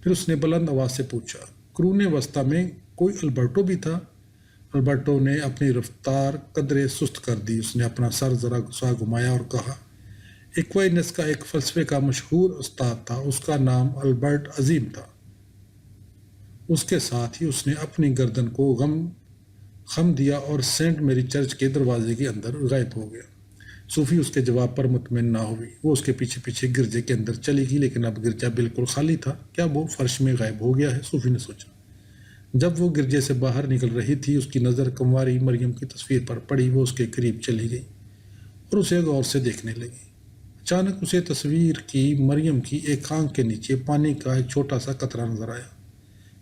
پھر اس نے بلند آواز سے پوچھا، قرون وسطیٰ میں کوئی البرٹو بھی تھا؟ البرٹو نے اپنی رفتار قدرے سست کر دی۔ اس نے اپنا سر ذرا سا گھمایا اور کہا، ایکوائنس کا ایک فلسفے کا مشہور استاد تھا، اس کا نام البرٹ عظیم تھا۔ اس کے ساتھ ہی اس نے اپنی گردن کو خم دیا اور سینٹ میری چرچ کے دروازے کے اندر غائب ہو گیا۔ صوفی اس کے جواب پر مطمئن نہ ہوئی۔ وہ اس کے پیچھے پیچھے گرجے کے اندر چلی گئی، لیکن اب گرجا بالکل خالی تھا۔ کیا وہ فرش میں غائب ہو گیا ہے؟ صوفی نے سوچا۔ جب وہ گرجے سے باہر نکل رہی تھی، اس کی نظر کنواری مریم کی تصویر پر پڑی۔ وہ اس کے قریب چلی گئی اور اسے غور سے دیکھنے لگی۔ اچانک اسے تصویر کی مریم کی ایک آنکھ کے نیچے پانی کا ایک چھوٹا سا قطرہ نظر آیا۔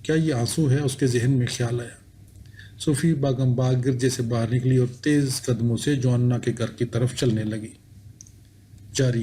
کیا یہ آنسو ہے؟ اس کے ذہن میں خیال آیا۔ صوفی باغم باغ گرجے سے باہر نکلی اور تیز قدموں سے جواننا کے گھر کی طرف چلنے لگی۔ جاری